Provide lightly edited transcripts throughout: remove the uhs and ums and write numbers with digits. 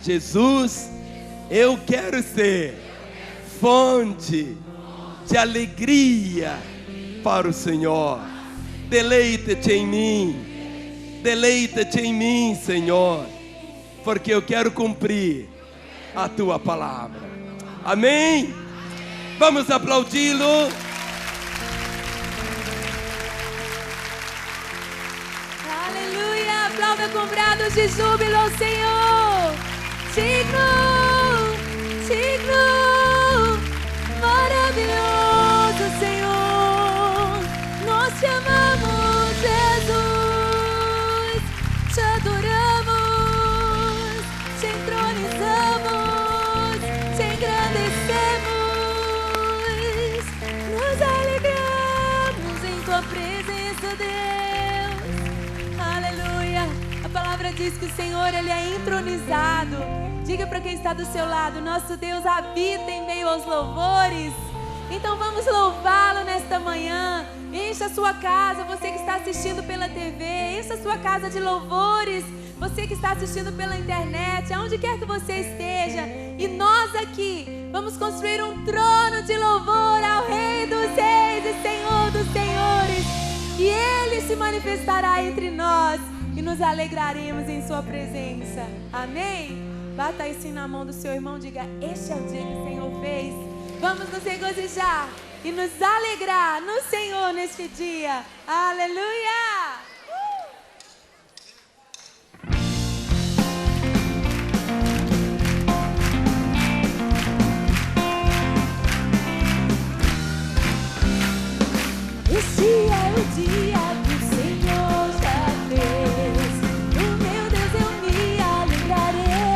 Jesus, eu quero ser fonte de alegria para o Senhor. Deleita-te em mim, Senhor, porque eu quero cumprir a tua palavra. Amém? Vamos aplaudi-lo. Aleluia! Aplauda com brados de júbilo ao Senhor. Digno, maravilhoso Senhor. Nós te amamos, Jesus. Te adoramos, te entronizamos, te engrandecemos. Nos alegramos em tua presença, Deus. Aleluia. A palavra diz que o Senhor, Ele é entronizado. Diga para quem está do seu lado: nosso Deus habita em meio aos louvores. Então vamos louvá-lo nesta manhã. Encha a sua casa, você que está assistindo pela TV, encha a sua casa de louvores. Você que está assistindo pela internet, aonde quer que você esteja. E nós aqui vamos construir um trono de louvor ao Rei dos Reis e Senhor dos Senhores. E Ele se manifestará entre nós e nos alegraremos em sua presença. Amém? Bata isso na mão do seu irmão, diga: este é o dia que o Senhor fez. Vamos nos regozijar e nos alegrar no Senhor neste dia. Aleluia! Este é o dia que o Senhor já fez. O meu Deus, eu me alegrarei.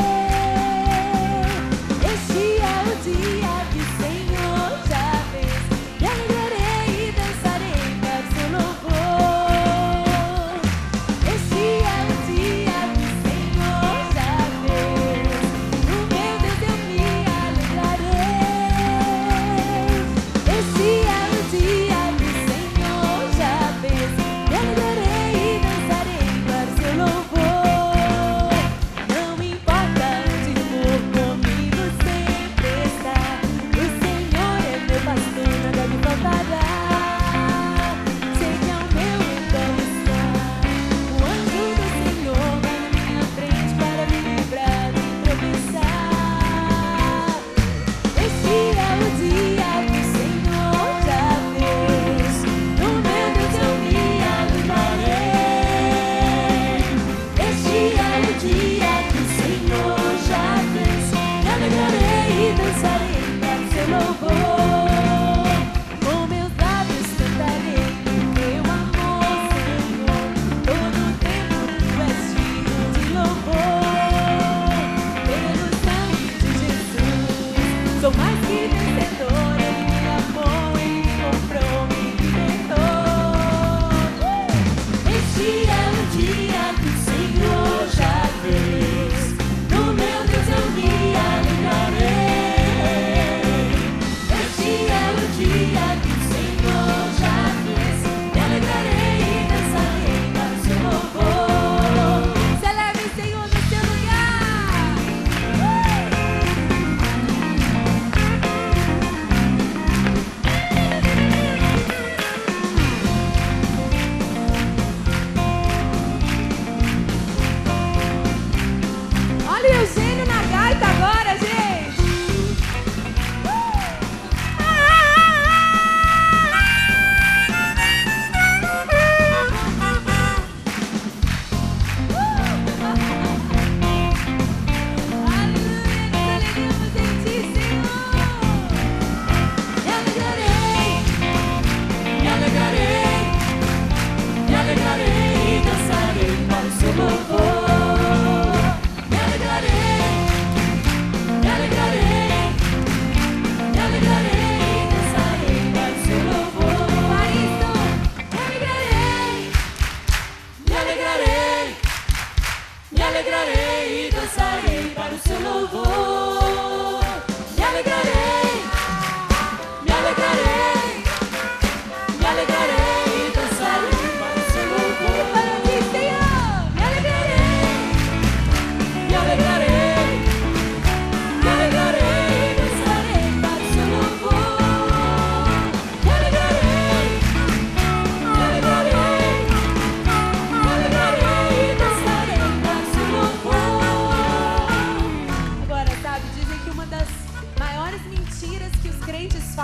Este é o dia que o Senhor já fez. Me alegrarei e dançarei para o seu louvor.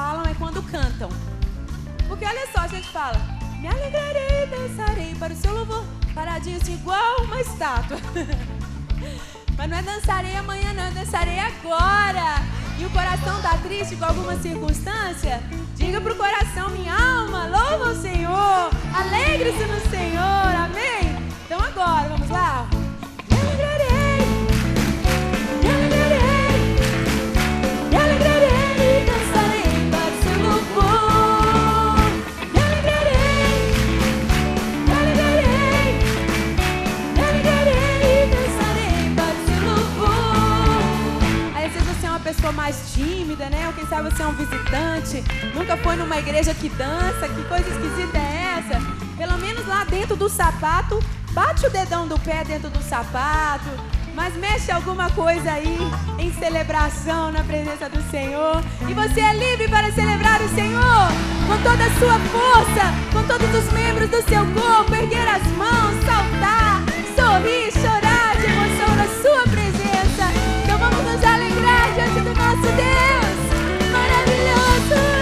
falam é quando cantam. Porque olha só, a gente fala: me alegrarei, dançarei para o seu louvor, paradinhos igual uma estátua. Mas não é dançarei amanhã, não, é dançarei agora. E o coração tá triste com alguma circunstância? Diga pro coração: minha alma, louva o Senhor, alegre-se no Senhor, amém? Então agora, vamos lá. Me alegrarei, me alegrarei, me alegrarei e dançarei para o seu louvor. Me alegrarei, me alegrarei, me alegrarei e dançarei para o seu louvor. Aí às vezes você é uma pessoa mais tímida, né? Ou quem sabe você é um visitante, nunca foi numa igreja que dança, que coisa esquisita é essa? Pelo menos lá dentro do sapato, bate o dedão do pé dentro do sapato, mas mexe alguma coisa aí em celebração na presença do Senhor. E você é livre para celebrar o Senhor com toda a sua força, com todos os membros do seu corpo, erguer as mãos, saltar, sorrir, chorar de emoção na sua presença. Então vamos nos alegrar diante do nosso Deus maravilhoso.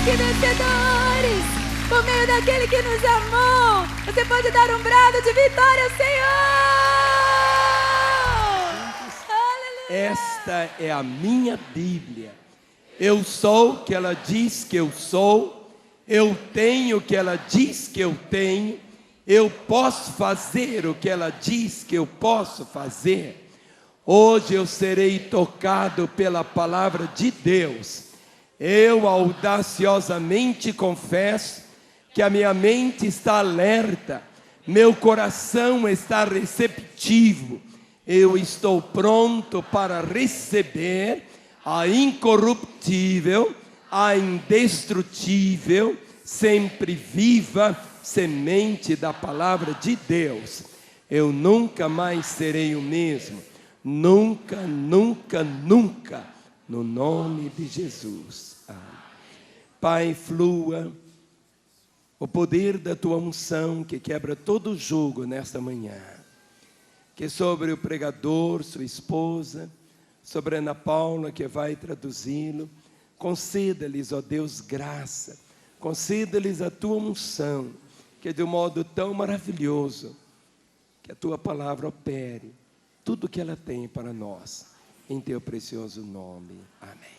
Vencedores, por meio daquele que nos amou. Você pode dar um brado de vitória ao Senhor. Aleluia. Esta é a minha Bíblia. Eu sou o que ela diz que eu sou. Eu tenho o que ela diz que eu tenho. Eu posso fazer o que ela diz que eu posso fazer. Hoje eu serei tocado pela palavra de Deus. Eu audaciosamente confesso que a minha mente está alerta, meu coração está receptivo, eu estou pronto para receber a incorruptível, a indestrutível, sempre viva semente da palavra de Deus. Eu nunca mais serei o mesmo, nunca, nunca, nunca, no nome de Jesus. Pai, flua o poder da tua unção que quebra todo jugo nesta manhã. Que sobre o pregador, sua esposa, sobre a Ana Paula que vai traduzi-lo, conceda-lhes, ó Deus, graça, conceda-lhes a tua unção, que de um modo tão maravilhoso, que a tua palavra opere tudo o que ela tem para nós, em teu precioso nome. Amém.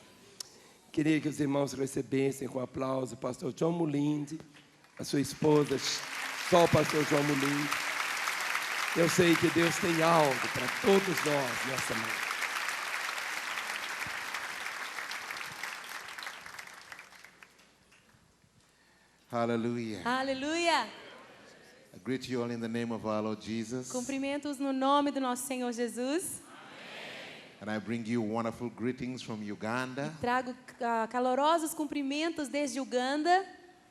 Queria que os irmãos recebessem com aplauso o pastor João Mulinde, a sua esposa, só o pastor João Mulinde. Eu sei que Deus tem algo para todos nós nessa manhã. Hallelujah. Aleluia. I greet you all in the name of our Lord Jesus. Cumprimento-os no nome do nosso Senhor Jesus. And I bring you wonderful greetings from Uganda. Trago calorosos cumprimentos desde Uganda.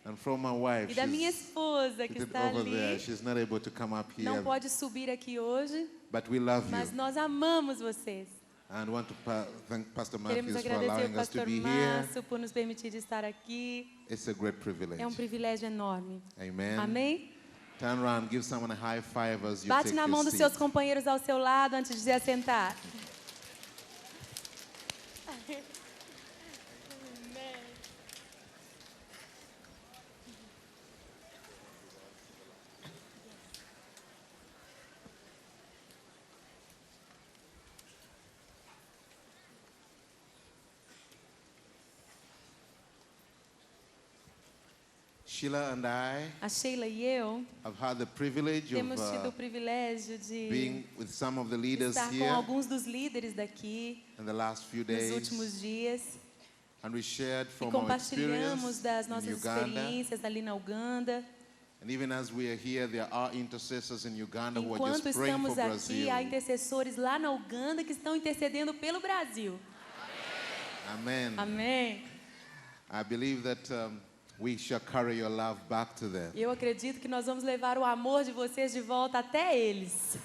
And from my wife. E da minha esposa que está over ali. there. She's not able to come up here. Não pode subir aqui hoje. But we love Mas you. nós amamos vocês. And want to thank Pastor Queremos Matthews for agradecer allowing ao us to pastor be here. Márcio por nos permitir estar aqui. It's a great privilege. É um privilégio enorme. Amen. Amém? Turn around, give someone a high five as you Bate take na your mão dos seat. seus companheiros ao seu lado antes de se assentar. Sheila and I A Sheila e eu have had the privilege temos tido o of privilégio de being with some of the leaders estar com here alguns dos líderes daqui in the last few nos days. últimos dias And we shared e from our compartilhamos experience das in nossas Uganda. experiências ali na Uganda. And even as we are here, there are intercessors in Uganda who are Enquanto just praying for estamos aqui, Brazil. há intercessores lá na Uganda que estão intercedendo pelo Brasil. Amen. Amém. I believe that we shall carry your love back to them. Eu acredito que nós vamos levar o amor de vocês de volta até eles.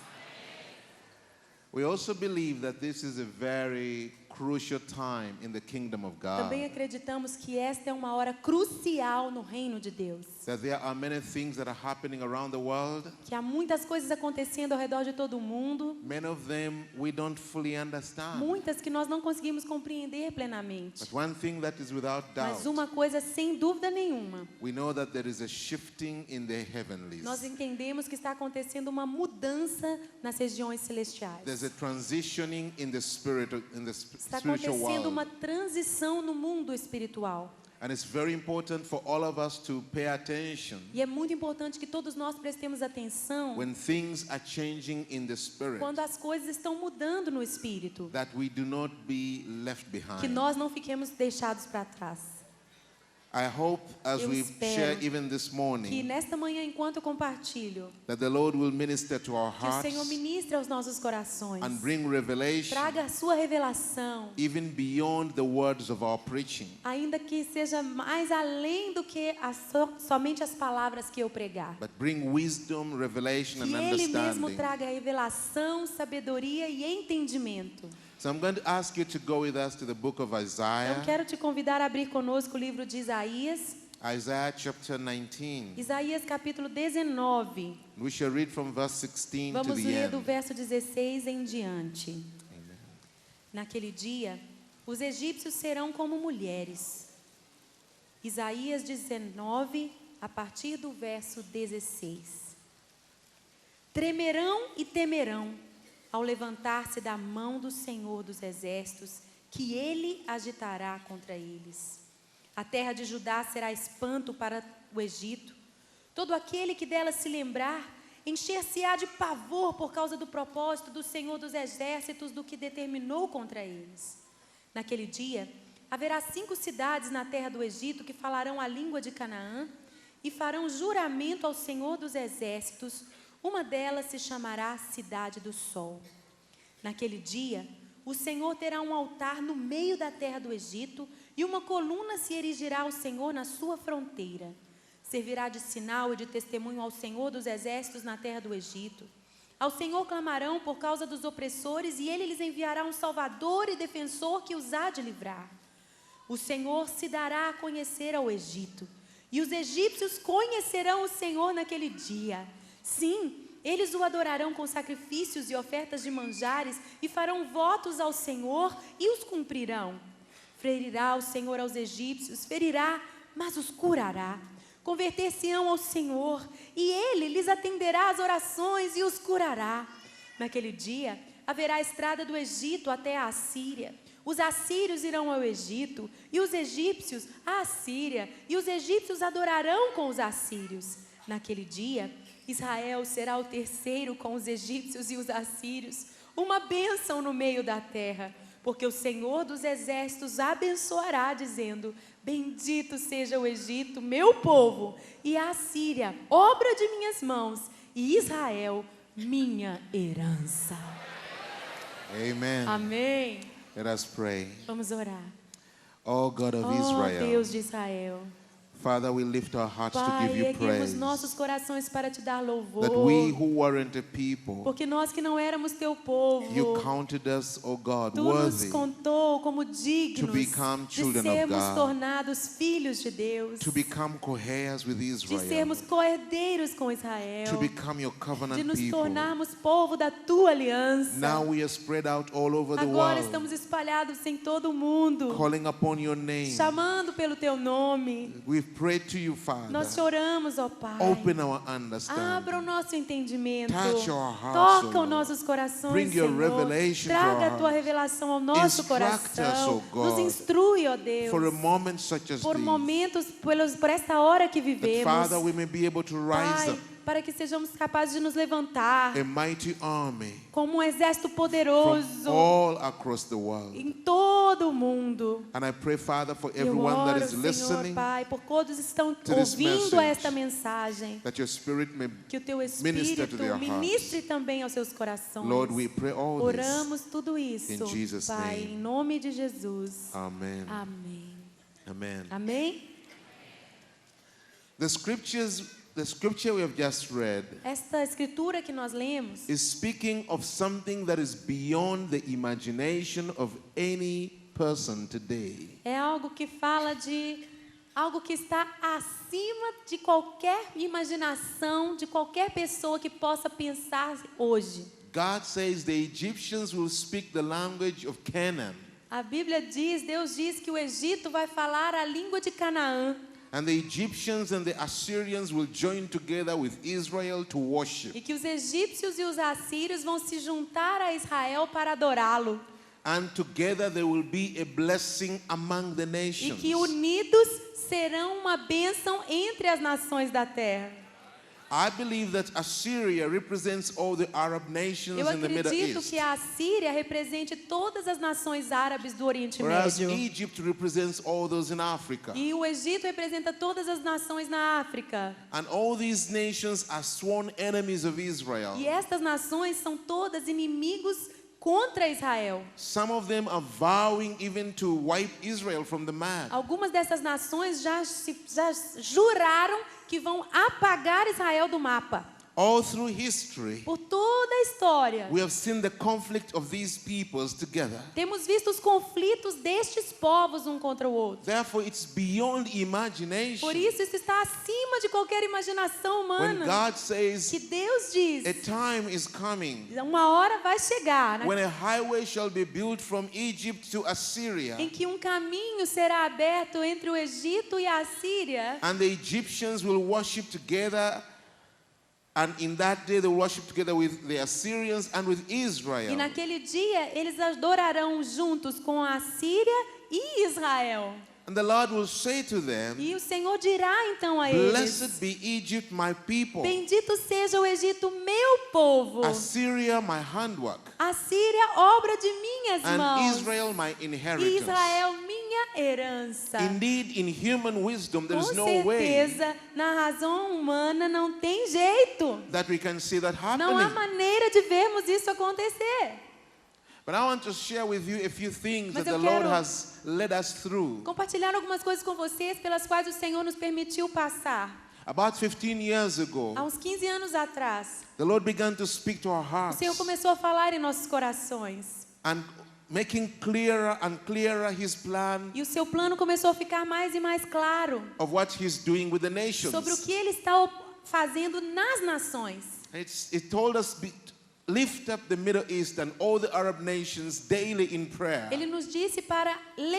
We also believe that this is a very crucial time in the kingdom of God. Também acreditamos que esta é uma hora crucial no reino de Deus. That there are many things that are happening around the world. Que há muitas coisas acontecendo ao redor de todo mundo. Many of them we don't fully understand. Muitas que nós não conseguimos compreender plenamente. But one thing that is without Mas doubt, uma coisa sem dúvida nenhuma. we know that there is a shifting in the heavenlies. Nós entendemos que está acontecendo uma mudança nas regiões celestiais. There's a transitioning in the spirit, Está spiritual acontecendo uma world. transição no mundo espiritual. And it's very important for all of us to pay attention E é muito importante que todos nós prestemos atenção when things are changing in the spirit, quando as coisas estão mudando no espírito. that we do not be left Que behind. nós não fiquemos deixados para trás. I hope as Eu we espero share even this Que morning nesta manhã, enquanto eu compartilho, that the Lord will minister to our que o Senhor hearts ministre aos nossos corações. and bring revelation Traga a sua revelação. even beyond the words of our preaching. Ainda que seja mais além do que somente as palavras que eu pregar. But bring wisdom, revelation, Que and Ele mesmo understanding. traga revelação, sabedoria e entendimento. So I'm going to ask you to go with us to the book of Eu Isaiah, quero te convidar a abrir conosco o livro de Isaías. Isaiah chapter 19. Isaías capítulo 19. We shall read from verse 16 to Vamos the ler do end. verso 16 em diante. Naquele dia, os egípcios serão como mulheres. Isaías 19, a partir do verso 16. Tremerão e temerão ao levantar-se da mão do Senhor dos exércitos, que ele agitará contra eles. A terra de Judá será espanto para o Egito. Todo aquele que dela se lembrar, encher-se-á de pavor por causa do propósito do Senhor dos exércitos, do que determinou contra eles. Naquele dia, haverá 5 cidades na terra do Egito que falarão a língua de Canaã e farão juramento ao Senhor dos exércitos. Uma delas se chamará Cidade do Sol. Naquele dia, o Senhor terá um altar no meio da terra do Egito e uma coluna se erigirá ao Senhor na sua fronteira. Servirá de sinal e de testemunho ao Senhor dos exércitos na terra do Egito. Ao Senhor clamarão por causa dos opressores e Ele lhes enviará um Salvador e defensor que os há de livrar. O Senhor se dará a conhecer ao Egito e os egípcios conhecerão o Senhor naquele dia. Sim, eles o adorarão com sacrifícios e ofertas de manjares e farão votos ao Senhor e os cumprirão. Ferirá o Senhor aos egípcios, ferirá, mas os curará. Converter-se-ão ao Senhor e Ele lhes atenderá as orações e os curará. Naquele dia, haverá a estrada do Egito até a Assíria. Os assírios irão ao Egito e os egípcios à Assíria, e os egípcios adorarão com os assírios. Naquele dia, Israel será o terceiro com os egípcios e os assírios, uma bênção no meio da terra, porque o Senhor dos exércitos abençoará, dizendo: bendito seja o Egito, meu povo, e a Assíria, obra de minhas mãos, e Israel, minha herança. Amen. Amém. Let us pray. Vamos orar. Oh God of Oh, Israel, Deus de Israel. Father, we lift our hearts to Pai, give you erguemos praise. nossos corações para te dar That louvor. we who weren't a people, Porque nós que não éramos teu povo, you counted us, oh God, tu nos worthy contou como dignos become de children of sermos God. tornados filhos de Deus, to become co-heirs with de Israel, sermos co-herdeiros com Israel, to become your covenant de nos people. tornarmos povo da tua aliança. Now we are spread out all over the Agora world, estamos espalhados em todo o mundo, calling upon your name. chamando pelo teu nome. We've pray to you, Father. Nós te oramos, ó Pai. Open our Abra o understanding. nosso entendimento. Touch our hearts, Toca O os Lord. nossos corações, Bring your Senhor. revelation to Traga our a tua hearts. revelação ao nosso Instruct coração. us, O God, Nos instrui, ó Deus. For a moment such as Por this, momentos, por esta hora que that, vivemos. Father, we may be able to rise Pai, up para que sejamos capazes de nos levantar a mighty army como um exército from poderoso all across the world. em todo o mundo. And I pray, Father, for Eu everyone that oro, is Senhor, listening, Pai, por todos que estão to this ouvindo message, esta mensagem. that your Spirit may Que o teu minister Espírito to their ministre também aos seus corações. Lord, we pray all this. Oramos tudo isso, in Jesus' Pai, name. em nome de Jesus. Amen. Amém. Amen. Amém? The scripture we have just read Esta escritura que nós lemos is speaking of something that is beyond the imagination of any person today. é algo que fala de algo que está acima de qualquer imaginação, de qualquer pessoa que possa pensar hoje. God says the Egyptians will speak the language of Canaan, A Bíblia diz, Deus diz que o Egito vai falar a língua de Canaã. and the Egyptians and the Assyrians will join together with Israel to worship. E que os egípcios e os assírios vão se juntar a Israel para adorá-lo. And together there will be a blessing among the E nations. que unidos serão uma bênção entre as nações da terra. I believe that Assyria represents all the Arab nations Eu in the Middle acredito East, que a Síria represente todas as nações árabes do Oriente whereas Médio. Egypt represents all those in Africa. E o Egito representa todas as nações na África. And all these nations are sworn enemies of Israel. E estas nações são todas inimigos contra Israel. Some of them are vowing even to wipe Israel from the map. Algumas dessas nações já juraram que vão apagar Israel do mapa. All through history, Por toda a história, we have seen the conflict of these peoples together. temos visto os conflitos destes povos um contra o outro. Therefore, it's beyond Por imagination isso, isso está acima de qualquer imaginação when humana. God says Que Deus diz, a time is coming uma hora vai chegar, né, when a highway shall be built from Egypt to Assyria, em que um caminho será aberto entre o Egito e a Síria. and the Egyptians will worship together. And in that day they will worship together with the Assyrians and with E Israel. naquele dia, eles adorarão juntos com a Síria e Israel. And the Lord will say to them, E o Senhor dirá então a eles: Blessed be Egypt, my people, Bendito seja o Egito, meu povo. Assyria, my handwork, A Síria, obra de minhas and mãos. Israel, my E inheritance. Israel, minha herança. Indeed, in human wisdom, there Com is no way certeza, na razão humana não tem jeito. that we can see that Não há happening. maneira de vermos isso acontecer. But I want to share with you a few things Mas that eu the Lord quero has led us through. Compartilhar algumas coisas com vocês pelas quais o Senhor nos permitiu passar. About 15 years ago, Há uns 15 anos atrás, the Lord began to speak to our o hearts Senhor começou a falar em nossos corações. and making clearer and clearer His plan E o seu plano começou a ficar mais e mais claro of what He's doing with the nations. sobre o que Ele está fazendo nas nações. It told us lift up the Middle East and all the Arab nations daily in prayer. Ele nos disse para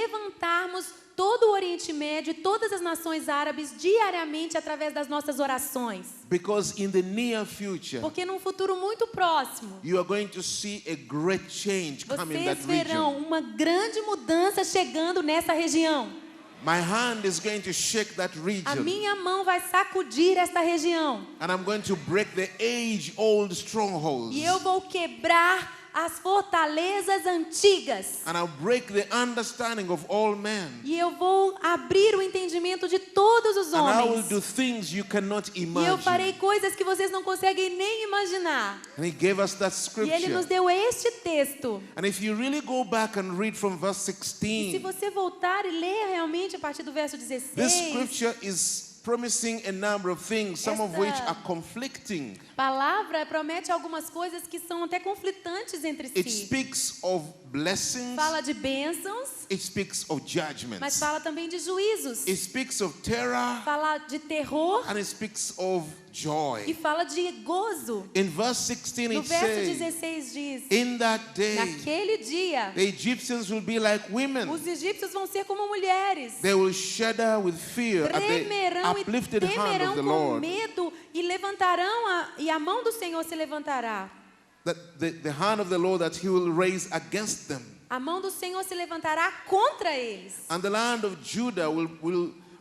levantarmos todo o Oriente Médio e todas as nações árabes diariamente através das nossas orações. Because in the near future, Porque num futuro muito próximo, you are going to see a great change come in that vocês verão region. uma grande mudança chegando nessa região. My hand is going to shake that A region. minha mão vai sacudir esta região. And I'm going to break the age-old strongholds. E eu vou quebrar as fortalezas antigas. And I'll break the understanding of all men. E eu vou abrir o entendimento de todos os And I will homens. do things you cannot E eu farei imagine. coisas que vocês não conseguem nem imaginar. And He gave us that E Ele nos scripture. deu este texto. And if you really go back and read from verse E se 16, você voltar e ler realmente a partir do verso this 16, scripture is promising a number of things, some of Esta- which are conflicting. palavra promete algumas coisas que são até conflitantes entre It si. speaks of blessings. fala de bênçãos, It speaks of mas judgments. fala também de juízos. It speaks of terror Fala de terror and it speaks of e joy. fala de gozo. In verse 16 No it verso says, 16 diz: in that day naquele dia, the Egyptians will be like women. os egípcios vão ser como mulheres. They will shudder with fear at the Tremerão e uplifted hand of temerão the com Lord. medo e levantarão e a mão do Senhor se levantará. That the hand of the Lord that he will raise against them. A mão do Senhor se levantará contra eles. And the land of Judah will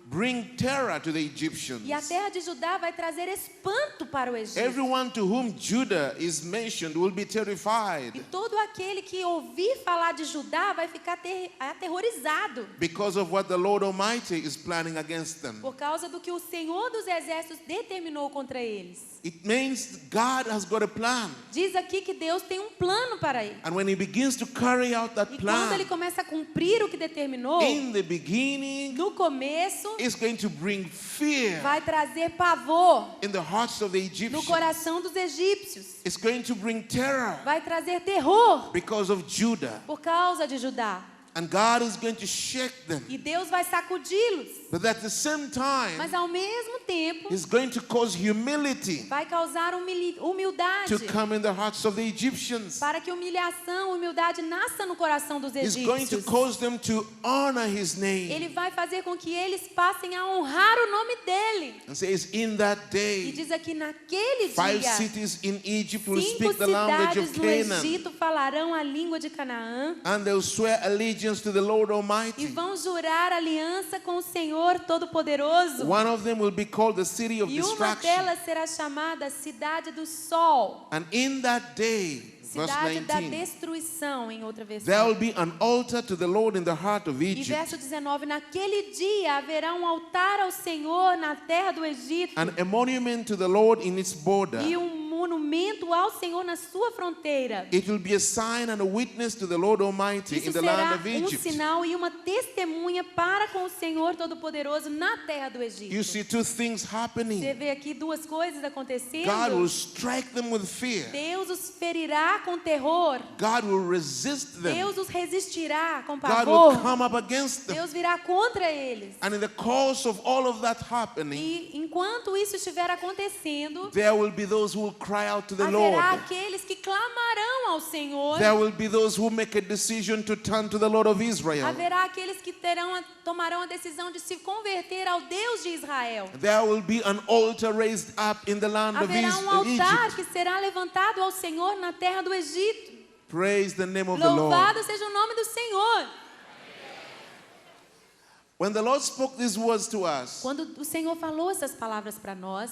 bring terror to the Egyptians. E a terra de Judá vai trazer espanto para o Egito. Everyone to whom Judah is mentioned will be terrified E todo aquele que ouvir falar de Judá vai ficar aterrorizado because of what the Lord Almighty is planning against them. por causa do que o Senhor dos Exércitos determinou contra eles. It means God has got a plan. Diz aqui que Deus tem um plano para ele. And when he begins to carry out that E quando ele plan, começa a cumprir o que determinou, in the beginning, no começo it's going to bring fear vai trazer pavor in the hearts of the no Egyptians. coração dos egípcios. It's going to bring terror Vai trazer terror because of Judah. por causa de Judá. And God is going to shake them. E Deus vai sacudi-los. But at the same time, Mas ao mesmo tempo he's going to cause humility vai causar humildade. to come in the hearts of the Egyptians. Para que humildade nasça no coração dos He's going to egípcios. cause them to honor his name. Ele vai fazer com que eles passem a honrar o nome dele. And says, in that E day, diz aqui, naquele 5 dia, cities in Egypt will 5 speak the language of cidades no Canaan. Egito falarão a língua de Canaã And they'll swear allegiance to the Lord e Almighty. vão jurar aliança com o Senhor Todo-Poderoso. One of them will be called the city of E uma destruction. delas será chamada Cidade do Sol, And in that day, verse Cidade da 19, Destruição, em outra there versão. will be an altar to the Lord in the heart of E Egypt. verso 19, naquele dia haverá um altar ao Senhor na terra do Egito And a monument to the Lord in its border. e monumento ao Senhor na sua fronteira. It will be a sign and a witness to the Lord Almighty Isso in the land será of um Egypt. sinal e uma testemunha para com o Senhor Todo-Poderoso na terra do Egito. You see two things Você happening. vê aqui duas coisas acontecendo. God will strike them with fear. Deus os ferirá com terror. God will resist them. Deus os resistirá com God will pavor. come up against them. Deus virá contra eles. And in the course of all of that happening, E enquanto isso estiver acontecendo, there will be those who will cry out to the haverá Lord. aqueles que clamarão ao Senhor. There will be those who make a decision to turn to the Lord of Israel. Haverá aqueles que tomarão a decisão de se converter ao Deus de Israel. There will be an altar raised up in the land of Haverá um altar Egypt. que será levantado ao Senhor na terra do Egito. Praise the name of the Lord. Louvado seja o nome do Senhor. When the Lord spoke these words to us, Quando o Senhor falou essas palavras para nós,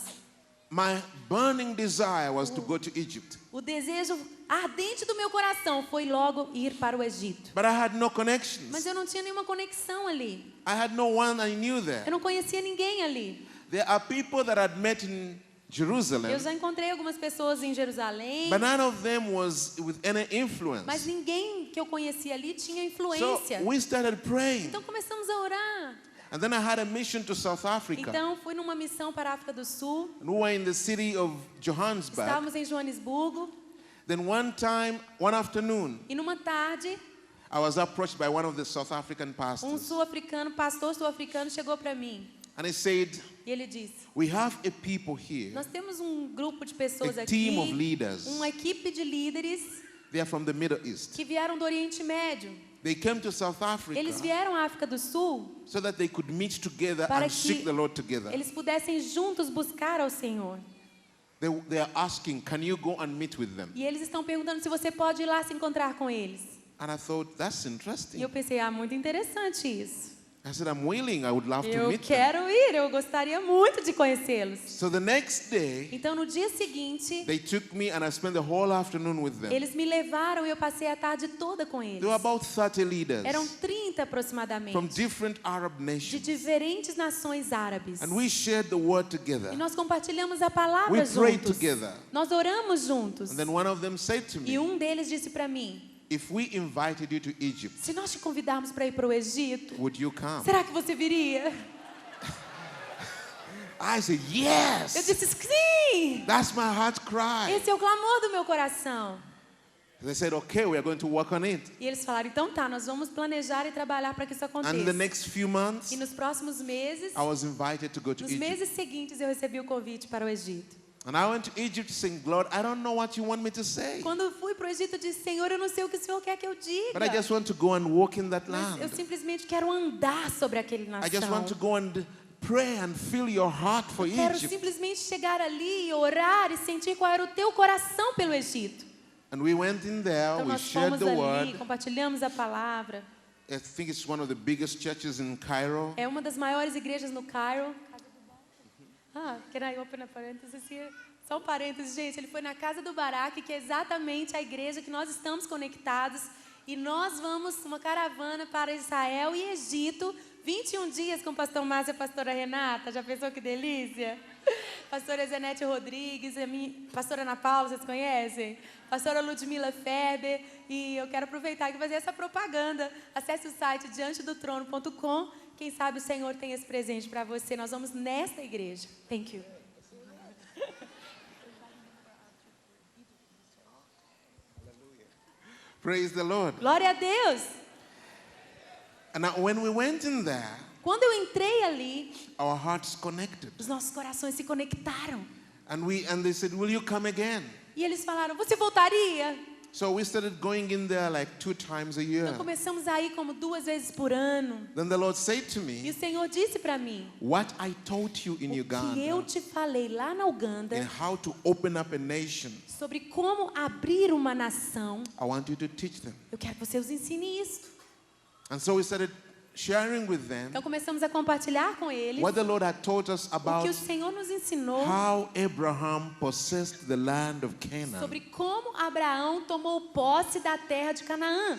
my burning desire was to go to Egypt. o desejo ardente do meu coração foi logo ir para o Egito. But I had no Mas connections. eu não tinha nenhuma conexão ali. I had no one I knew Eu there. não conhecia ninguém ali. There are people that I'd met in Jerusalem, Eu já encontrei algumas pessoas em Jerusalém, but none of them was with any influence. mas ninguém que eu conhecia ali tinha So influência. we started praying. Então começamos a orar. And then I had a mission to South Africa. Então fui numa missão para a África do Sul. And we were in the city of Johannesburg. Estávamos em Joanesburgo Then one afternoon, e numa tarde I was approached by one of the South African pastors. pastor sul-africano chegou para mim And he said, e ele disse: we have a people here, nós temos um grupo de pessoas a aqui, team of leaders. uma equipe de líderes They are from the Middle East. que vieram do Oriente Médio. They came to South Africa Eles vieram à África do Sul so that they could meet together para and seek que the Lord together. eles pudessem juntos buscar ao Senhor. They are asking, can you go and meet with them? E eles estão perguntando se você pode ir lá se encontrar com eles. And I thought, that's E interesting. eu pensei, muito interessante isso. I said, I'm willing. I would love to Eu meet them. quero ir, eu gostaria muito de conhecê-los. So the next day, Então no dia seguinte, they took me and I spent the whole afternoon with them. eles me levaram e eu passei a tarde toda com eles. There were about 30 leaders Eram 30 aproximadamente, from different Arab de nations. diferentes nações árabes. And we shared the word E together. nós compartilhamos a palavra We prayed juntos. together. Nós oramos juntos. And then one of them said to E me, deles disse para mim: if we invited you to Egypt, se nós te convidarmos para ir para o Egito, would you come? será que você viria? I said, Eu yes. disse: sim! That's my heart cry. Esse é o clamor do meu coração. They said, okay, we are going to work on it. E eles falaram, então tá, nós vamos planejar e trabalhar para que isso And in the aconteça. next few months, E nos próximos meses, I was invited to go to nos Egypt. meses seguintes, eu recebi o convite para o Egito. And I went to Egypt saying, Lord, I don't know what you want me to say. Quando eu fui para o Egito, eu disse, Senhor, eu não sei o que o Senhor quer que eu diga. But I just want to go and walk in that Mas eu land. simplesmente quero andar sobre aquele I just want to nação. go and pray and feel your heart for Eu quero Egypt. simplesmente chegar ali e orar e sentir qual era o teu coração pelo Egito. And we went in there, Então we nós shared fomos the ali, word. compartilhamos a palavra. I think it's one of the biggest churches in Cairo. É uma das maiores igrejas no Cairo. Can I open a parenthesis here? Só um parênteses, gente. Ele foi na casa do Barak, que é exatamente a igreja que nós estamos conectados. E nós vamos uma caravana para Israel e Egito. 21 dias com o pastor Márcio e a pastora Renata. Já pensou que delícia? Pastora Zenete Rodrigues, a minha, pastora Ana Paula, vocês conhecem? Pastora Ludmila Feber. E eu quero aproveitar e fazer essa propaganda. Acesse o site diantedotrono.com. Quem sabe o Senhor tem esse presente para você. Nós vamos nesta igreja. Thank you. Praise the Lord. Glória a Deus. And now when we went in there, Quando eu entrei ali, our hearts connected. os nossos corações se conectaram. And they said, will you come again? E eles falaram, você voltaria? So we started going in there like 2 times a year. Então começamos a ir como 2 vezes por ano. Then the Lord said to E me, o Senhor disse para mim, what I taught you in o que eu Uganda, te falei lá na in Uganda, how to open up a nation, sobre como abrir uma nação, I want you to teach them. eu quero que você os ensine isso. And so we started sharing with them Então começamos a compartilhar com eles what the Lord had taught us o que about o Senhor nos ensinou how Abraham possessed the land of Canaan. sobre como Abraão tomou posse da terra de Canaã.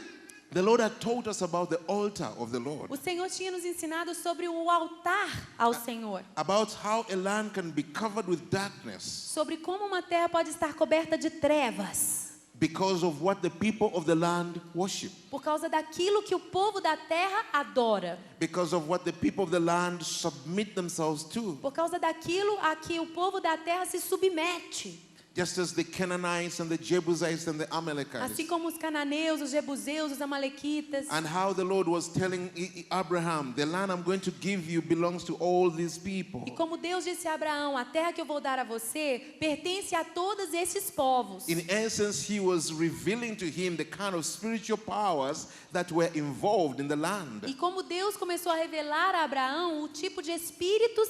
The Lord had taught us about the altar of the Lord, O Senhor tinha nos ensinado sobre o altar ao Senhor. about how a land can be covered with darkness Sobre como uma terra pode estar coberta de trevas. because of what the people of the land worship, Por causa daquilo que o povo da terra adora. because of what the people of the land submit themselves to. Por causa daquilo a que o povo da terra se submete. Just as the Canaanites and the Jebusites and the Amalekites. Assim como os cananeus, os jebuseus, os amalequitas. And how the Lord was telling Abraham, the land I'm going to give you belongs to all these people. E como Deus disse a Abraão, a terra que eu vou dar a você pertence a todos esses povos. In essence, he was revealing to him the kind of spiritual powers that were involved in the land. E como Deus começou a revelar a Abraão o tipo de espíritos,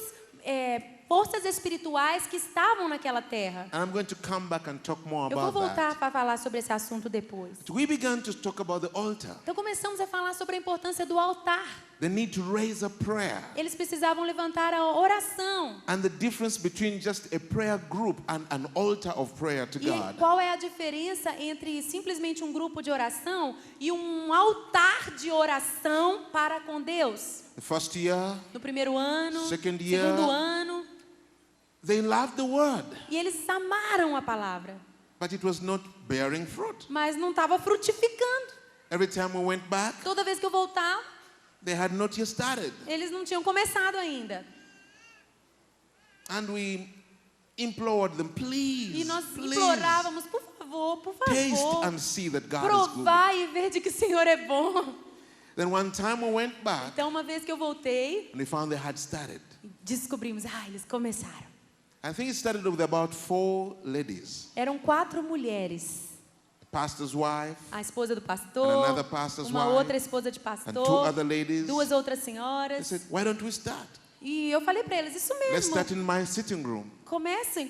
forças espirituais que estavam naquela terra. And I'm going to come back and talk more Eu vou about voltar that. para falar sobre esse assunto depois. We began to talk about the altar, Então começamos a falar sobre a importância do altar. the need to raise a prayer, Eles precisavam levantar a oração. and the difference between just a prayer group and an altar of prayer to E God. qual é a diferença entre simplesmente um grupo de oração e um altar de oração para com Deus? The first year, No primeiro ano, Second year. segundo ano, they loved the word, e eles amaram a palavra, but it was not bearing fruit. mas não estava frutificando. Every time we went back, Toda vez que eu voltava, they had not yet started. eles não tinham começado ainda. And we implored them, please, E nós please, implorávamos, por taste favor, and see that God is good. provar e ver de que o Senhor é bom. Then one time we went back Então, uma vez que eu voltei, and we found they had started. descobrimos, eles começaram. I think it started with about 4 ladies. Eram 4 mulheres. A pastor's wife, A esposa do pastor, And another pastor's uma wife, outra esposa de and 2 pastor, other ladies. 2 outras They senhoras. said, why don't we start? E eu falei para eles, isso Let's mesmo, start in my sitting room. comecem.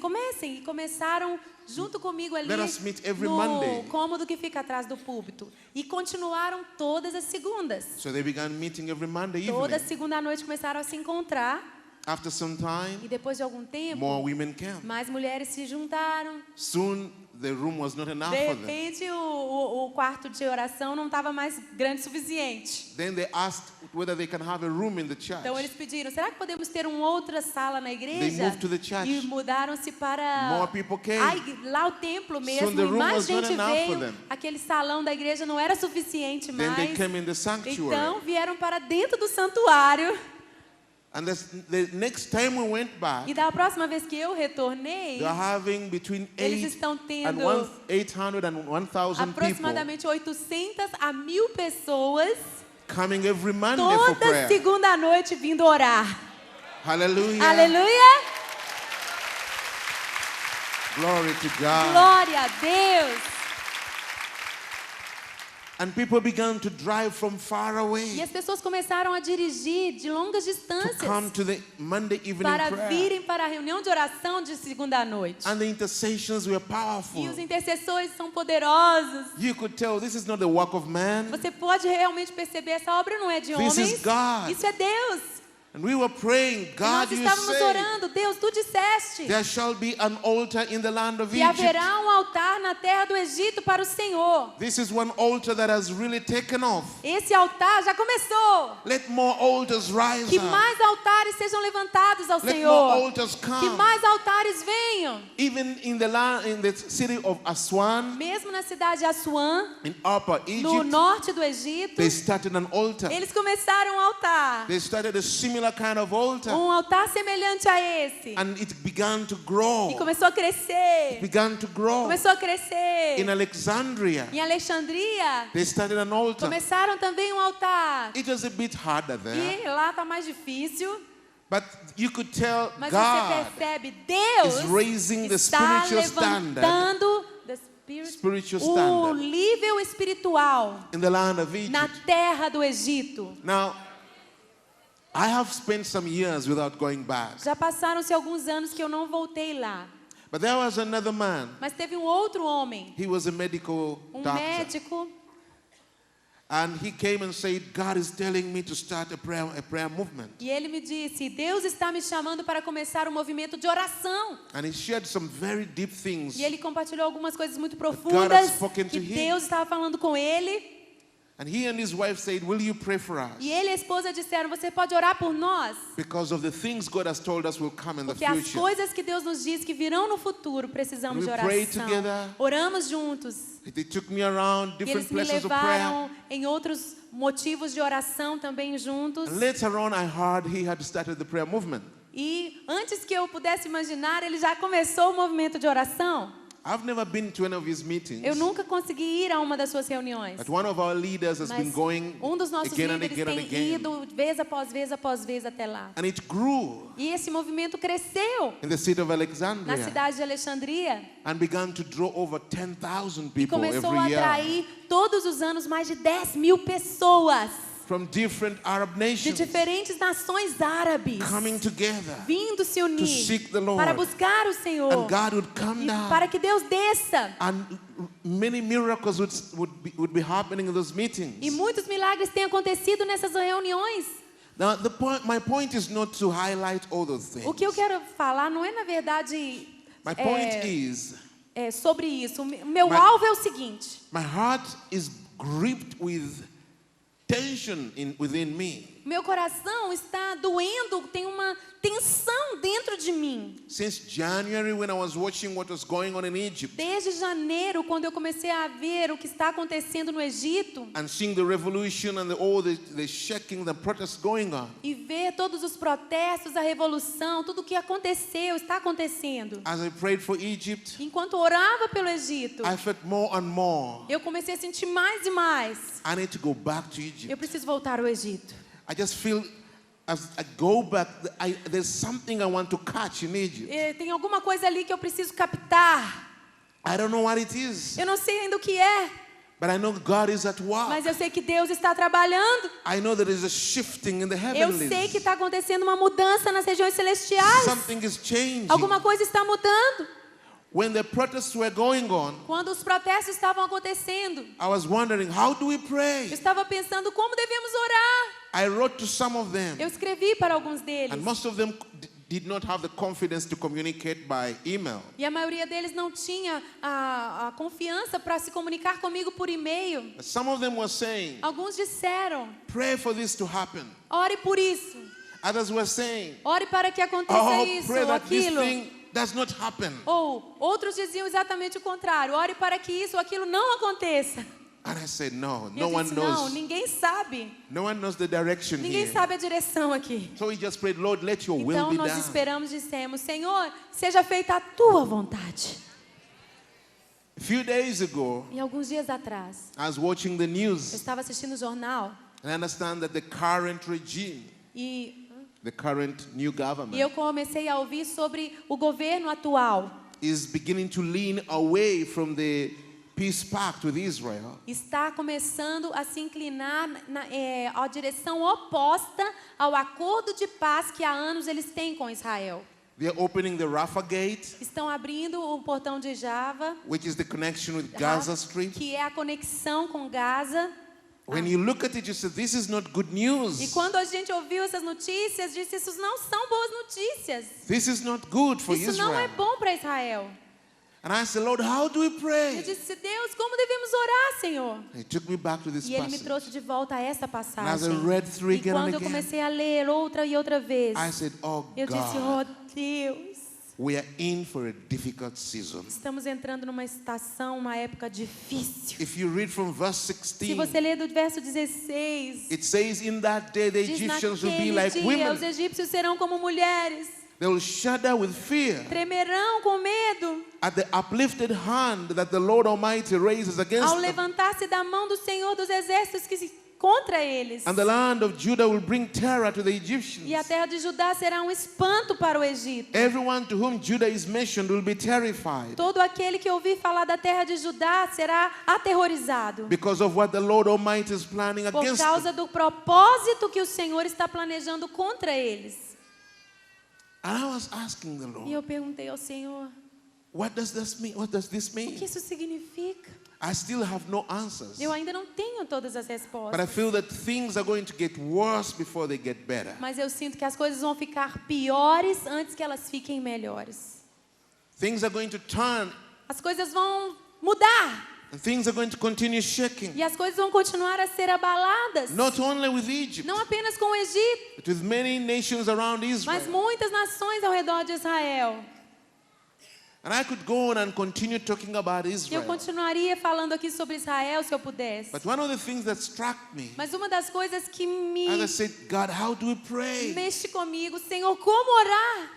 E começaram junto comigo ali Let us meet every no Monday. cômodo que fica atrás do púlpito. E continuaram todas as segundas. So they began meeting every Monday Toda evening. segunda noite começaram a se encontrar. After some E time, depois de algum tempo, more women came. mais mulheres se juntaram. Soon, the room was not enough De for them. repente, o quarto de oração não estava mais grande o suficiente. Then they asked whether they can have a room in the church. Então eles pediram, será que podemos ter uma outra sala na igreja? They moved to the church. E mudaram-se para More people came. lá o templo mesmo. the E room mais was not gente enough for veio. them. Aquele salão da igreja não era suficiente Then they mais. came in the sanctuary. Então vieram para dentro do santuário. And the next time we went back, E da próxima vez que eu retornei, they are having between eles 800 estão tendo and 1,000 people aproximadamente 800 a 1.000 pessoas coming every Monday for toda prayer. segunda noite vindo orar. Hallelujah. Aleluia! Glory to God. Glória a Deus! And people began to drive from far E away as pessoas começaram a dirigir de longas to distâncias come to the Monday evening para prayer. virem para a reunião de oração de segunda noite. And the intercessions were E powerful. os intercessores são poderosos. You could tell this is not the work of man. Você pode realmente perceber, essa obra não é de This is homens. God. Isso é Deus. And we were praying, E nós God, you estávamos say orando, Deus, tu disseste there shall be an altar in the land of que Egypt. haverá um altar na terra do Egito para o Senhor. This is one altar that has really taken off. Esse altar já começou. Let more altars rise Que up. mais altares sejam levantados ao Let more Senhor. altars Que come. mais altares venham. Even in the land, in the city of Aswan, Mesmo na cidade de Assuã, in Upper no Egypt, norte do Egito, they started an altar. eles começaram um altar. They started a similar kind of altar. Um altar semelhante a esse. And it began to grow. E começou a crescer. Began to grow. Começou a crescer. In Alexandria, Em Alexandria, they started an altar. começaram também um altar. It was a bit harder there, E lá está mais difícil. but you could tell Mas God você percebe, Deus is raising the está spiritual standard levantando spiritual o standard nível espiritual in the land of na Egypt. terra do Egito. Now, I have spent some years without going back, Já passaram-se alguns anos que eu não voltei lá. but there was another man. Mas teve um outro homem, He was a medical doctor, médico, and he came and said, God is telling me to start a prayer movement. e ele me disse, Deus está me chamando para começar um movimento de oração. And he shared some very deep things. E ele compartilhou algumas coisas muito God profundas had spoken que to him. Deus estava falando com ele. And he and his wife said, will you pray for us? E ele e a esposa disseram, você pode orar por nós? Because of the things God has told us will come in the Porque as future. coisas que Deus nos diz que virão no futuro, precisamos We de pray oração. together. Oramos juntos. They took me around E different eles me places of prayer. levaram em outros motivos de oração também juntos. And later on, I heard he had started the prayer movement. E antes que eu pudesse imaginar, ele já começou o movimento de oração. I've never been to any of his meetings, Eu nunca consegui ir a uma das suas reuniões. but one of our leaders has been Mas going um dos nossos again and líderes again and tem again. ido vez após vez após vez até lá. And it grew E esse movimento cresceu in the city of na Alexandria cidade de Alexandria. and began to draw over 10,000 E people começou a every year atrair todos os anos mais de 10.000 pessoas from different Arab de nations diferentes nações árabes coming together. vindo se to unir seek the Lord. para buscar o Senhor And God would come e down. para que Deus desça. And many miracles would be happening in those meetings. E muitos milagres têm acontecido nessas reuniões. Now, my point is not to highlight all those things. O que eu quero falar não é, na verdade, My point is, sobre isso. O meu My- alvo é o seguinte. my heart is gripped with tension within me. Meu coração está doendo, tem uma tensão dentro de mim. Since January, when I was watching what was going on in Egypt Desde janeiro, quando eu comecei a ver o que está acontecendo no Egito and seeing the revolution and all the shaking, the protests going on, e ver todos os protestos, a revolução, tudo o que aconteceu, está acontecendo. as I prayed for Egypt, Enquanto orava pelo Egito, I felt more and more, eu comecei a sentir mais e mais. I need to go back to Eu Egypt. preciso voltar ao Egito. I just feel as I go back, there's something I want to catch in Egypt. Tem alguma coisa ali que eu preciso captar. I don't know what it is, Eu não sei ainda o que é, but I know God is at work. mas eu sei que Deus está trabalhando. I know there is a shifting in the Eu sei que heavenlies. está acontecendo uma mudança nas regiões celestiais. Something is changing. Alguma coisa está mudando. When the protests were going on, Quando os protestos estavam acontecendo, I was wondering, how do we pray? eu estava pensando como devemos orar. I wrote to some of them, Eu escrevi para alguns deles. and most of them did not have the confidence to communicate by email. E a maioria deles não tinha a confiança para se comunicar comigo por e-mail. But some of them were saying, Alguns disseram, pray for this to happen. ore por isso. Others were saying, Ore para que aconteça oh, isso pray ou that this aquilo. thing does not happen. Ou outros diziam exatamente o contrário. Ore para que isso ou aquilo não aconteça. And I said, no, E no eu one disse, não, knows. ninguém sabe. No one knows the direction Ninguém here. sabe a direção aqui. So we just prayed, Lord, let your will Então be nós done. esperamos e dissemos, Senhor, seja feita a tua vontade. A few days ago, E alguns dias atrás, I was watching the eu news estava assistindo o jornal and I understand that the current regime, e the current new eu government, comecei a ouvir sobre o governo atual. is beginning to lean away from the peace pact with Israel. Está começando a se inclinar à direção oposta ao acordo de paz que há anos eles têm com Israel. They're opening the Rafah Gate, Estão abrindo o portão de Java, which is the connection with Gaza Strip. que é a conexão com Gaza. When you look at it, you say, this is not good E news. quando a gente ouviu essas notícias, disse, isso não são boas notícias. This is not good for Isso não é Israel. bom para Israel. And I said, Lord, how do we Eu pray? disse, Deus, como devemos orar, Senhor? He took me back to this E Ele me passage. trouxe de volta a essa And passagem. as I read through E again and quando eu again, comecei a ler outra e outra vez, I said, oh eu disse, God, oh Deus, we are in for a difficult season. estamos entrando numa estação, uma época difícil. If you read from verse Se 16, você ler do verso 16, it says, in that day the diz Egyptians will be naquele like dia os women. egípcios serão como mulheres, They will shudder with fear tremerão com medo, at the uplifted hand that the Lord Almighty raises against ao them. levantar-se da mão do Senhor dos exércitos que se contra eles. And the land of Judah will bring terror to the Egyptians. E a terra de Judá será um espanto para o Egito. Everyone to whom Judah is mentioned will be terrified Todo aquele que ouvir falar da terra de Judá será aterrorizado because of what the Lord Almighty is planning por against causa them. do propósito que o Senhor está planejando contra eles. And I was asking the E Lord, eu perguntei ao Senhor, what does this mean? What does this o que mean? isso significa? I still have no answers. Eu ainda não tenho todas as But I respostas. feel that things are going to get worse before they get better. Mas eu sinto que as coisas vão ficar piores antes que elas fiquem melhores. Things are going to turn As coisas vão mudar. and things are going to continue shaking. E as coisas vão continuar a ser abaladas. Not only with Egypt, Não apenas com o Egito, but with many nations around mas Israel. muitas nações ao redor de Israel. And I could go on and continue talking about Eu Israel. continuaria falando aqui sobre Israel se eu pudesse. But one of the things that struck me, Mas uma das coisas que me as I said, God, how do we pray? mexe comigo, Senhor, como orar?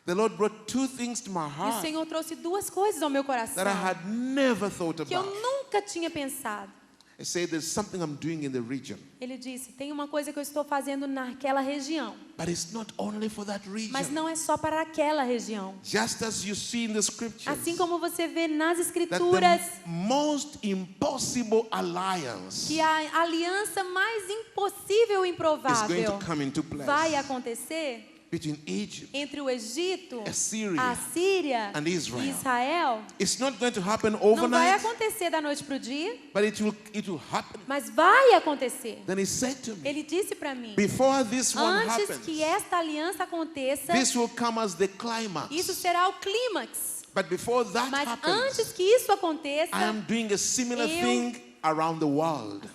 The Lord brought two things to my E o heart Senhor trouxe duas coisas ao meu coração that I had never thought que eu about. nunca tinha pensado. I said, there's something I'm doing in the region. Ele disse, tem uma coisa que eu estou fazendo naquela região. But it's not only for that Mas region. não é só para aquela região. Just as you see in the scriptures, Assim como você vê nas that escrituras the most impossible alliance que a aliança mais impossível e is going improvável to come into place vai acontecer between Egypt. entre o Egito, Assyria a Síria and Israel. e Israel. It's not going to happen Não vai overnight, acontecer da noite para o dia, but it will happen. mas vai acontecer. Then he said to me, Ele disse para mim, before this one antes happens, que esta aliança aconteça, this will come as the climax. isso será o clímax. But before that Mas happens, antes que isso aconteça, I am doing a similar eu- thing around the world.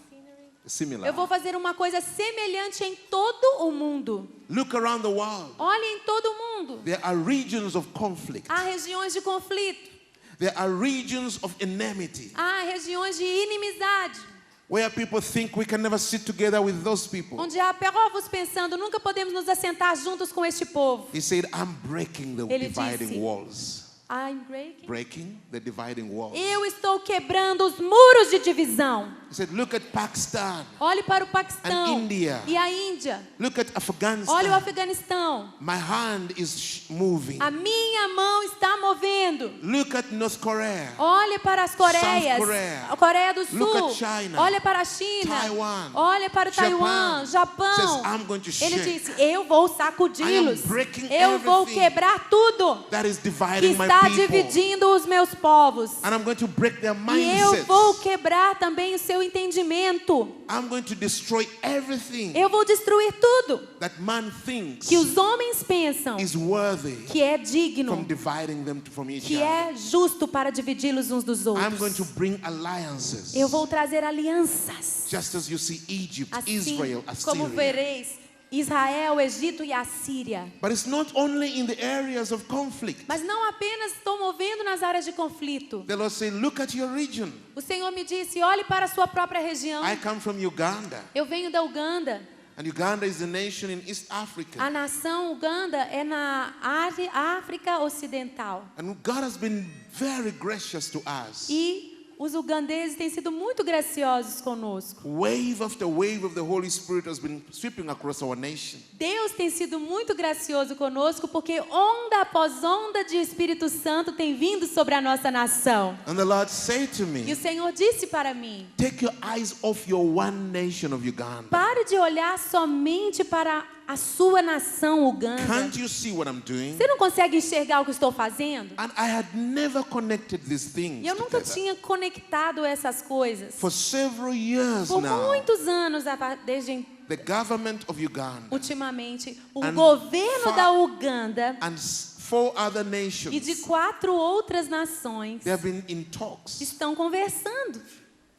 Similar. eu vou fazer uma coisa semelhante em todo o mundo. Look around the world. Olhe em todo o mundo. There are regions of conflict. Há regiões de conflito, There are regions of enmity há regiões de inimizade, where people think we can never sit together with those people. onde há povos pensando, nunca podemos nos assentar juntos com este povo. He said, I'm breaking the Ele dividing disse, walls. I'm breaking. Breaking the dividing walls. Eu estou quebrando os muros de divisão. He said, look at Pakistan. Olhe para o Paquistão And India. e a Índia. Look at Olhe o Afghanistan. Afeganistão. My hand is moving. A minha mão está movendo. Look at North Korea. Olhe para as Coreias. South Korea. A Coreia do Look Sul. at China. Olhe para a China. Taiwan. Olhe para o Taiwan, Japão. Says, I'm going to Ele shake. disse, eu vou sacudi-los. I am breaking Eu vou everything quebrar tudo That is que dividing my está people. dividindo os meus povos. And I'm going to break their E eu vou mindsets. quebrar também o seu entendimento. I'm going to destroy everything Eu vou destruir tudo that man thinks que os homens pensam is worthy que é from digno, dividing them from each que other. é justo para dividi-los uns dos I'm going to outros. bring alliances. Eu vou trazer alianças. Just as you see Egypt, Assim Israel, como Assyria. vereis Israel, Egito e a Síria. But it's not only in the areas of conflict. Mas não apenas estou movendo nas áreas de conflito. The Lord said, look at your region. O Senhor me disse, olhe para a sua própria região. I come from Uganda. Eu venho da Uganda. And Uganda is a nation in East Africa. A nação Uganda é na África Ocidental. And God has been very gracious to us. E os ugandeses têm sido muito graciosos conosco. Wave after wave of the Holy Spirit has been sweeping across our nation. Deus tem sido muito gracioso conosco porque onda após onda de Espírito Santo tem vindo sobre a nossa nação. And the Lord said to E o me, Senhor disse para mim, take your eyes off your one nation of Uganda. pare de olhar somente para a sua nação Uganda. Can't you see what I'm doing? Você não consegue enxergar o que eu estou fazendo? And I had never connected these things E eu nunca together. tinha conectado essas coisas. For several years Por now, muitos anos, desde the government of Uganda ultimamente, o And governo da Uganda and 4 other e nations, de 4 outras nações they have been in talks, estão conversando,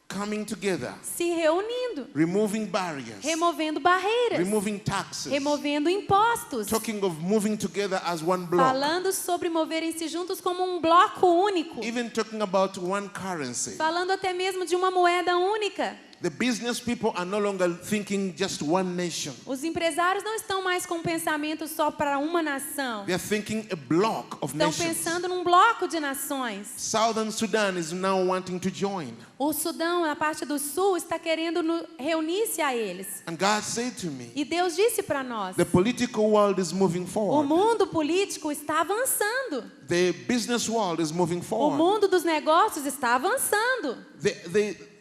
coming together, se reunindo, removing barriers, removendo barreiras, removing taxes, removendo impostos, talking of moving together as one block, falando sobre moverem-se juntos como um bloco único, even talking about one currency. falando até mesmo de uma moeda única. The business people are no longer thinking just one nation. Os empresários não estão mais com um pensamento só para uma nação. They are thinking a block of Estão nations. pensando num bloco de nações. Southern Sudan is now wanting to join. O Sudão, a parte do sul, está querendo reunir-se a eles. And God said to me, E Deus disse para nós, the political world is moving o forward. mundo político está avançando. The business world is moving O forward. mundo dos negócios está avançando.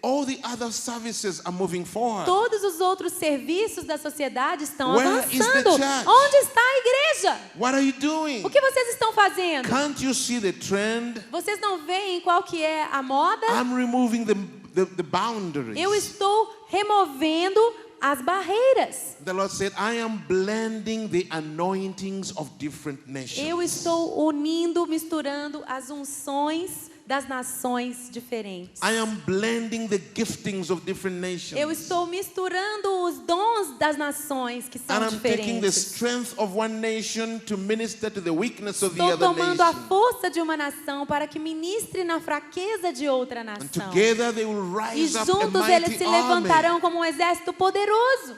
All the other services are moving forward. Todos os outros serviços da sociedade estão Where is the avançando. church? Onde está a igreja? What are you doing? O que vocês estão fazendo? Can't you see the trend? Vocês não veem qual que é a moda? I'm removing the boundaries. Eu estou removendo as barreiras. The Lord said, I am blending the anointings of different nations. Eu estou unindo, misturando as unções das nações diferentes. I am blending the giftings of different nations. Eu estou misturando os dons das nações que são And I'm taking the diferentes. strength of one nation to minister to the weakness of the Estou other tomando a nation. força de uma nação para que ministre na fraqueza de outra And nação. together they will E rise up a juntos eles mighty se army. levantarão como um exército poderoso.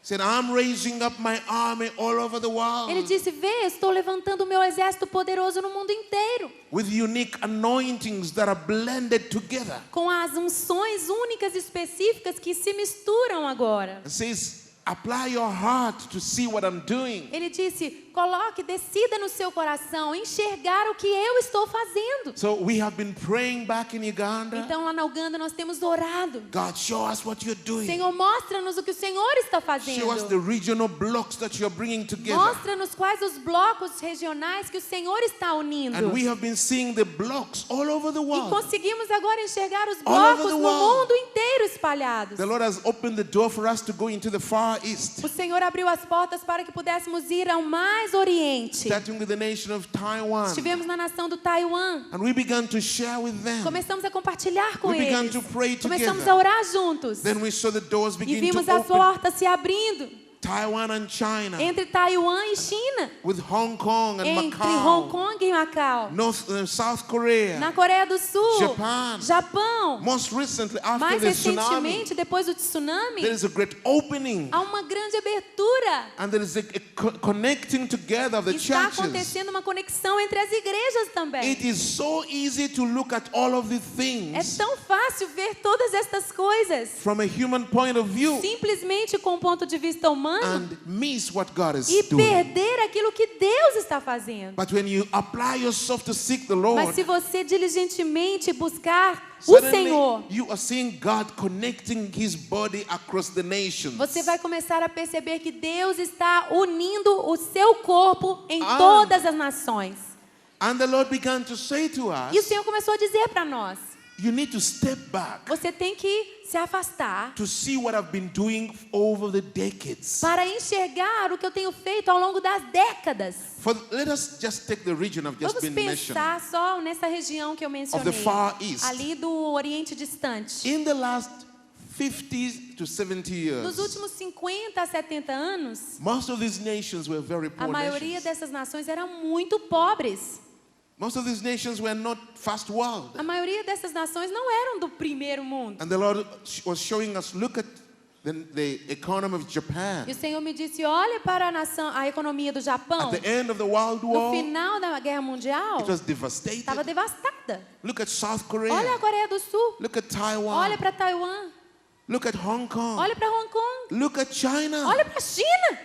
Said, I'm raising up my army all over the world Ele disse, vê, estou levantando o meu exército poderoso no mundo inteiro. with unique anointings that are blended together. Com as unções únicas e específicas que se misturam agora. It says, apply your heart to see what I'm doing. Ele disse, coloque, decida no seu coração enxergar o que eu estou fazendo. So we have been praying back in Uganda. Então lá na Uganda nós temos orado. God, show us what you're doing. Senhor, mostra-nos o que o Senhor está fazendo. Show us the regional blocks that you're bringing together. Mostra-nos quais os blocos regionais que o Senhor está unindo. And we have been seeing the blocks all over the E world. conseguimos agora enxergar os All over blocos the no world. mundo inteiro espalhados. The Lord has opened the door for us to go into the Far East, O Senhor abriu as portas para que pudéssemos ir ao mais oriente. starting with the nation of Taiwan. Estivemos na nação do Taiwan. And we began to share with them. Começamos a compartilhar com We began eles. to pray Começamos together. a orar juntos. Then we saw the doors E begin vimos to as open. portas se abrindo Taiwan and China, entre Taiwan e China, with Hong Kong and entre Macau, Hong Kong e Macau, South Korea. na Coreia do Sul, Japan. Japão. Most recently, after Mais the tsunami, recentemente, depois do tsunami, there is a great opening, há uma grande abertura. and there is a connecting together of the Está churches. acontecendo uma conexão entre as igrejas também. It is so easy to look at all of these É things tão fácil ver todas estas coisas from a human point of view simplesmente com um ponto de vista humano and miss what God is e doing. perder aquilo que Deus está fazendo. But when you apply yourself to seek the Mas Lord, se você diligentemente buscar o suddenly Senhor, you are seeing God connecting His body across the nations. você vai começar a perceber que Deus está unindo o seu corpo em Ah. todas as nações. And the Lord began to say to E o us, Senhor começou a dizer para nós, you need to step back você tem que se afastar to see what I've been doing over the decades. para enxergar o que eu tenho feito ao longo das décadas. Let us just take the region I've just Vamos been mentioning. pensar só nessa região que eu mencionei, Of the Far East. ali do Oriente Distante. In the last 50 to 70 Nos years, últimos 50 a 70 anos, most of these nations were very a poor maioria nations. dessas nações eram muito pobres. Most of these nations were not first world. A maioria dessas nações não eram do primeiro mundo. And the Lord was showing us, look at the economy of Japan. E o Senhor me disse, olha para a economia do Japão. At the end of the World No War, final da Guerra Mundial, it was devastated. estava devastada. Look at South Olha a Korea. Coreia do Sul. Look at Taiwan. Olha para Taiwan. Look at Hong Kong. Olha para Hong Kong. Look at China. Olha para a China.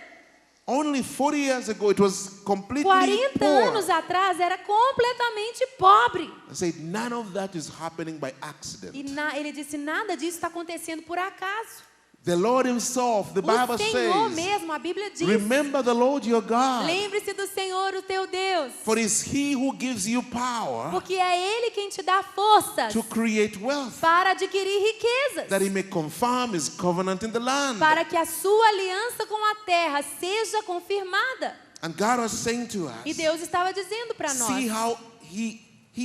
Only 40 years ago, it was completely 40 poor. anos atrás era completamente pobre. I said, none of that is happening by accident. E ele disse, nada disso está acontecendo por acaso. The Lord himself, the Bible O Senhor says, mesmo, a Bíblia diz, remember the Lord your God, lembre-se do Senhor, o teu Deus. for it's he who gives you power Porque é Ele quem te dá forças to create wealth, para adquirir riquezas. that he may confirm his covenant in the land. Para que a sua aliança com a terra seja confirmada. And God was saying to E us, Deus estava dizendo para see nós. how he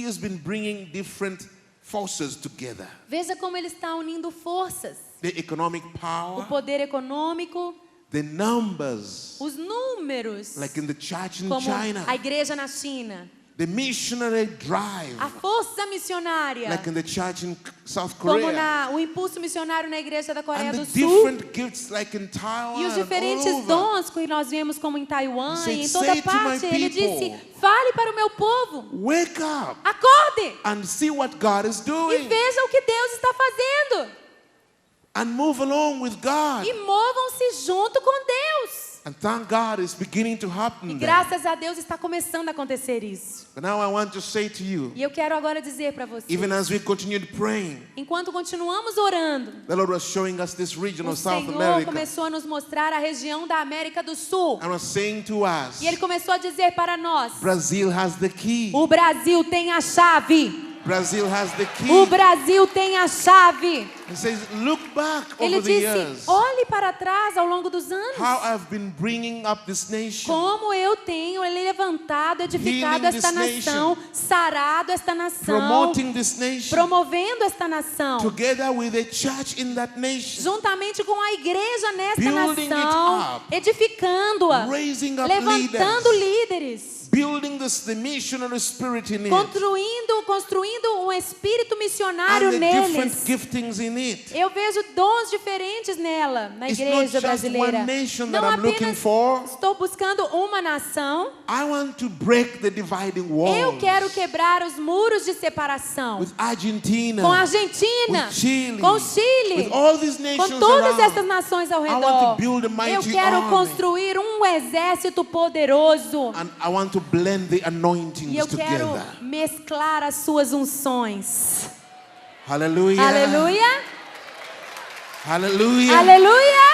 has been bringing different forces together. Veja como Ele está unindo forças. The economic O power, poder econômico, the numbers, os números, like in the church in como China, a igreja na China, the missionary drive, a força missionária, like in the church in South como Korea, o impulso missionário na igreja da Coreia and do the Sul, different gifts like in e Taiwan os and all diferentes over. dons que nós vemos como em Taiwan He e em said, toda "Say to parte. my Ele people, disse, fale para o meu povo, Wake up acorde and see what God is e doing veja o que Deus está fazendo. and move along with God. E movam-se junto com Deus. And thank God it's beginning to E happen there. graças a Deus está começando a acontecer isso. But now I want to say to you, E eu quero agora dizer para você, even as we continued praying, enquanto continuamos orando, the Lord was showing us this region o of South Senhor America começou a nos mostrar a região da América do Sul. and was saying to us, E Ele começou a dizer para nós, Brazil has the key. o Brasil tem a chave. Brazil has the key. O Brasil tem a chave. He says, look back Ele over the disse, years, olhe para trás ao longo dos anos. how I've been bringing up this nation. Como eu tenho levantado, edificado Healing esta this nação, sarado esta nação, Promoting this nation promovendo esta nação, together with a church in that nation, juntamente com a igreja nesta Building it nação, up, edificando-a, raising up levantando leaders, líderes, building the missionary spirit in it, construindo um espírito missionário and the different neles. giftings in it. Eu vejo dons diferentes nela, na It's not igreja just brasileira. one nation Não that I'm looking apenas for. estou buscando uma nação. I want to break the dividing walls Eu quero quebrar os muros de separação with Argentina, com a Argentina, with Chile, com o Chile, with all these com nations todas around. essas nações ao I want redor. to build a mighty Eu quero army. construir um exército poderoso. And I want to blend the E anointings eu quero together. mesclar as suas unções. Hallelujah. Aleluia! Hallelujah. Aleluia!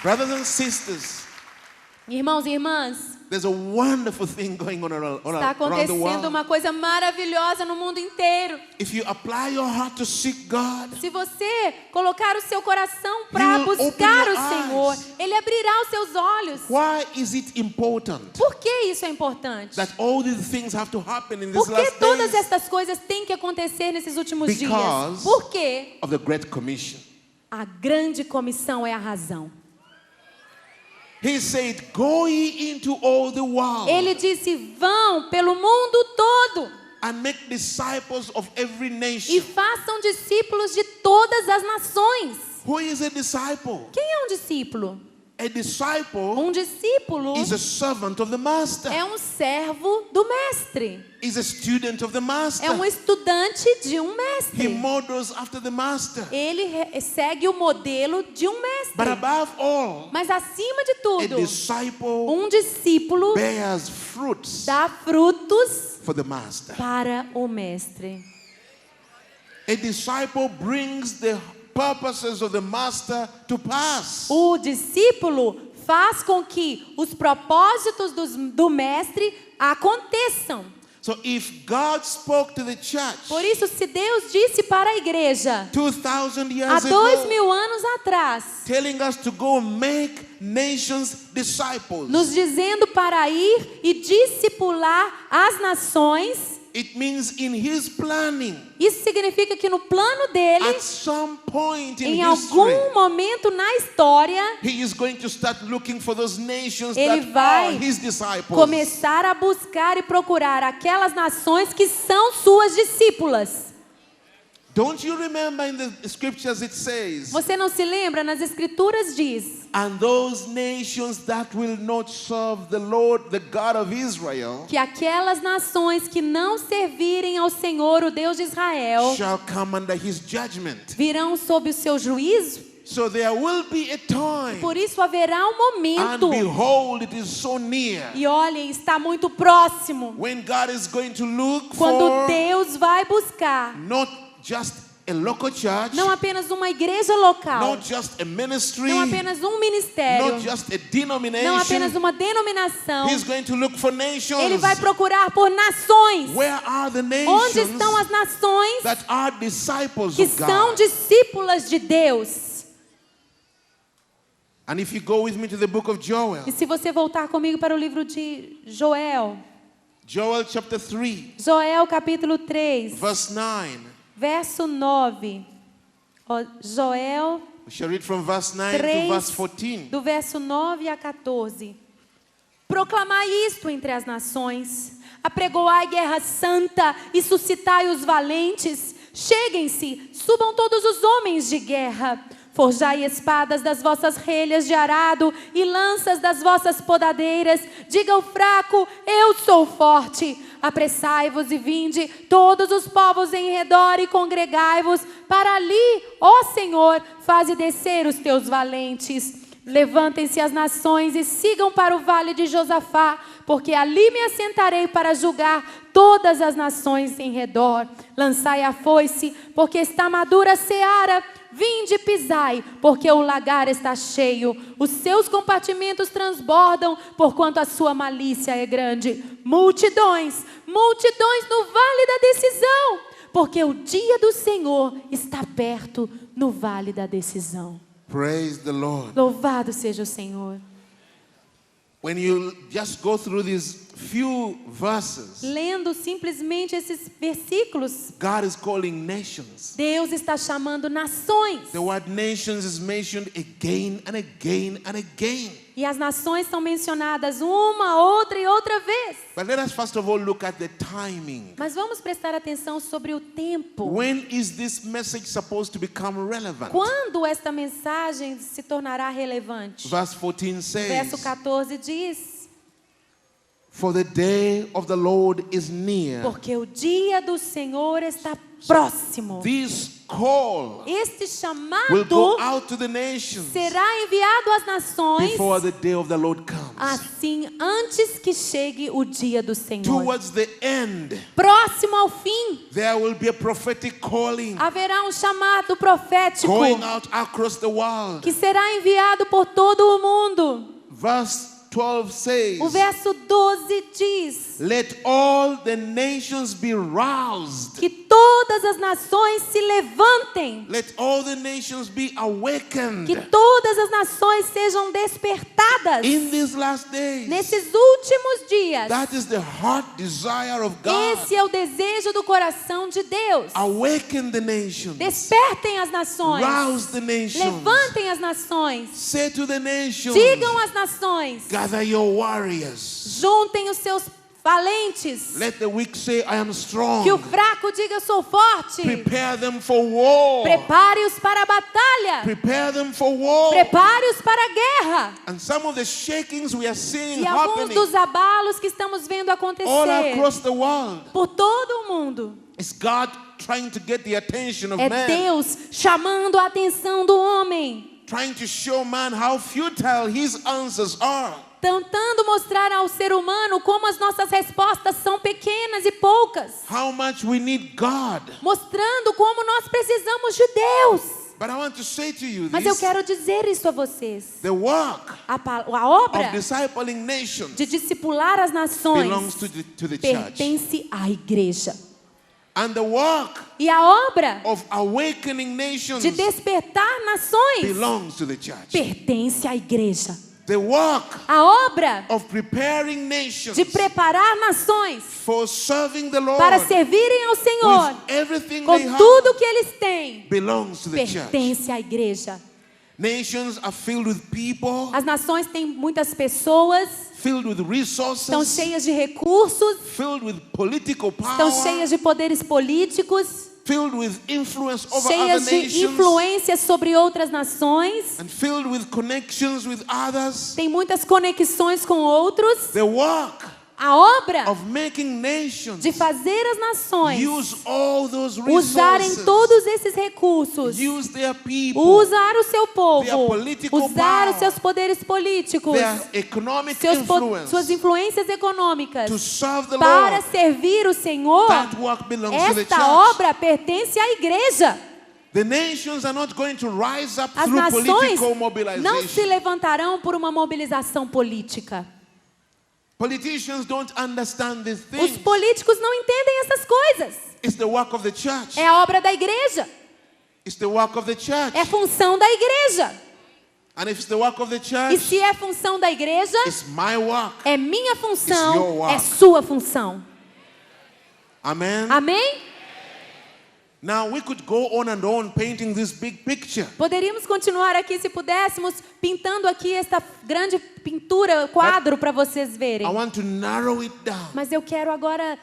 Brothers and sisters, Irmãos e irmãs, there's a wonderful thing going on está around the acontecendo world. uma coisa maravilhosa no mundo inteiro. If you apply your heart to seek God, Se você colocar o seu coração He para will open buscar your o Senhor, eyes. Ele abrirá os seus olhos. why is it important Por que isso é importante? that all these things have to happen in Por these que last todas days? estas coisas têm que acontecer nesses últimos dias? Because Por quê? of the Great Commission. A grande comissão é a razão. He said, go ye into all the world Ele disse, vão pelo mundo todo and make disciples of every e nation. façam discípulos de todas as nações. Who is a disciple? Quem é um discípulo? A disciple Um discípulo is a servant of the master. é um servo do mestre. Is a student of the master. É um estudante de um He mestre. models after the master. Ele segue o modelo de um mestre. But above all, Mas acima de a tudo, disciple um discípulo bears fruits dá frutos for the master. para o mestre. A disciple brings the purposes of the master to pass. O discípulo faz com que os propósitos do mestre aconteçam. So if God spoke to the church Por isso, se Deus disse para a igreja 2,000 há years 2000 ago, anos atrás, telling us to go make nations disciples, nos dizendo para ir e discipular as nações, It means in his planning, Isso significa que no plano dele, at some point in em algum history, momento na história, he is going to start looking for those nations Ele that vai are his disciples. começar a buscar e procurar aquelas nações que são suas discípulas. Don't you remember in the scriptures it says, Você não se lembra? Nas escrituras diz: and those nations that will not serve the Lord, the God of Israel, que aquelas nações que não servirem ao Senhor, o Deus de Israel, shall come under his judgment. virão sob o seu juízo. So there will be a time, Por isso haverá um and momento, behold, it is so near, e olhem, está muito próximo, when God is going to look quando for Deus vai buscar not just a local church, não apenas uma igreja local, not just a ministry, não apenas um ministério, not just a não apenas denomination. uma denominação. He's going to look for Ele nations. vai procurar por nações. Where are the Onde nations estão as nações that are disciples que of são God? discípulas de Deus? And if you go with me to the book of Joel, E se você voltar comigo para o livro de Joel, Joel chapter 3, Joel capítulo 3, verse 9. verso 9. Ó, Joel We shall read from verse 9 to 3, verse 14. do verso 9 a 14. Proclamai isto entre as nações, apregoai guerra santa e suscitai os valentes. Cheguem-se, subam todos os homens de guerra. Forjai espadas das vossas relhas de arado e lanças das vossas podadeiras. Diga ao fraco, eu sou forte. Apressai-vos e vinde, todos os povos em redor, e congregai-vos para ali, ó Senhor, faze descer os teus valentes. Levantem-se as nações e sigam para o vale de Josafá, porque ali me assentarei para julgar todas as nações em redor. Lançai a foice, porque está madura a seara. Vinde e pisai, porque o lagar está cheio. Os seus compartimentos transbordam, porquanto a sua malícia é grande. Multidões, multidões no vale da decisão, porque o dia do Senhor está perto no vale da decisão. Praise the Lord. Louvado seja o Senhor. When you just go through these few verses, Lendo simplesmente esses versículos, God is calling nations. Deus está chamando nações. The word nations is mentioned again and again and again. E as nações são mencionadas uma, outra e outra vez. But let us first of all look at the timing. Mas vamos prestar atenção sobre o tempo. When is this message supposed to become relevant? Quando esta mensagem se tornará relevante? Verse 14 Verso says, 14 diz: for the day of the Lord is near. porque o dia do Senhor está próximo. This call Este will go chamado out to the nations será enviado às nações, before the day of the Lord comes. assim, antes que chegue o dia do Senhor. Towards the end, Próximo ao fim, there will be a prophetic calling haverá um chamado profético going out across the world. que será enviado por todo o mundo. Verse 12 says, O verso 12 diz: let all the nations be roused. que todas as nações se levantem, Let all the nations be awakened que todas as nações sejam despertadas in these last days. nesses últimos dias. That is the heart desire of God. Esse é o desejo do coração de Deus. Awaken the nations. Despertem as nações, Rouse the nations. levantem as nações, Say to the nations, digam às nações, gather your warriors. juntem os seus valentes, Let the weak say, I am strong. que o fraco diga, eu sou forte. Prepare them for war. Prepare-os para a batalha, Prepare them for war. prepare-os para a guerra. And some of the shakings we are seeing E alguns happening dos abalos que estamos vendo all acontecer across the world por todo o mundo is God trying to get the attention of é man, Deus chamando a atenção do homem, trying to show man how futile his answers are. tentando mostrar ao ser humano como as nossas respostas são pequenas e poucas, How much we need God. mostrando como nós precisamos de Deus. But I want to say to you Mas eu this, quero dizer isso a vocês. the work A obra of discipling nations de discipular as nações belongs to the church. pertence à igreja. And the work E a obra of awakening nations de despertar nações belongs to the church. pertence à igreja. The work a obra of preparing nations de preparar nações for serving the Lord para servirem ao Senhor with everything com they have tudo que eles têm, belongs to the church. pertence à igreja. Nations are filled with people, As nações têm muitas pessoas, filled with estão resources, cheias de recursos, filled with political estão power, cheias de poderes políticos, filled with influence over cheias other de nations, influências sobre outras nações, and filled with connections with others. tem muitas conexões com outros. The work A obra of making nations de fazer as nações use all those usarem resources, todos esses recursos, use their people, usar o seu povo, their political usar os power, seus poderes políticos, their economic suas influências econômicas to serve the para Lord. servir o Senhor. That work belongs to the Esta church. obra pertence à igreja. The nations are not going to rise up As through nações political não se mobilization. levantarão por uma mobilização política. Politicians don't understand these Os things. políticos não entendem essas coisas. It's the work of the church. É a obra da igreja. It's the work of the church. É função da igreja. And if it's the work of the E church, se é função da igreja, it's my work. é minha It's your função, work. é sua função. Amen. Amém? Now we could go on and on painting this big picture. Poderíamos continuar aqui, se pudéssemos, pintando aqui esta grande pintura, quadro para vocês verem. I want to narrow it down Mas eu quero agora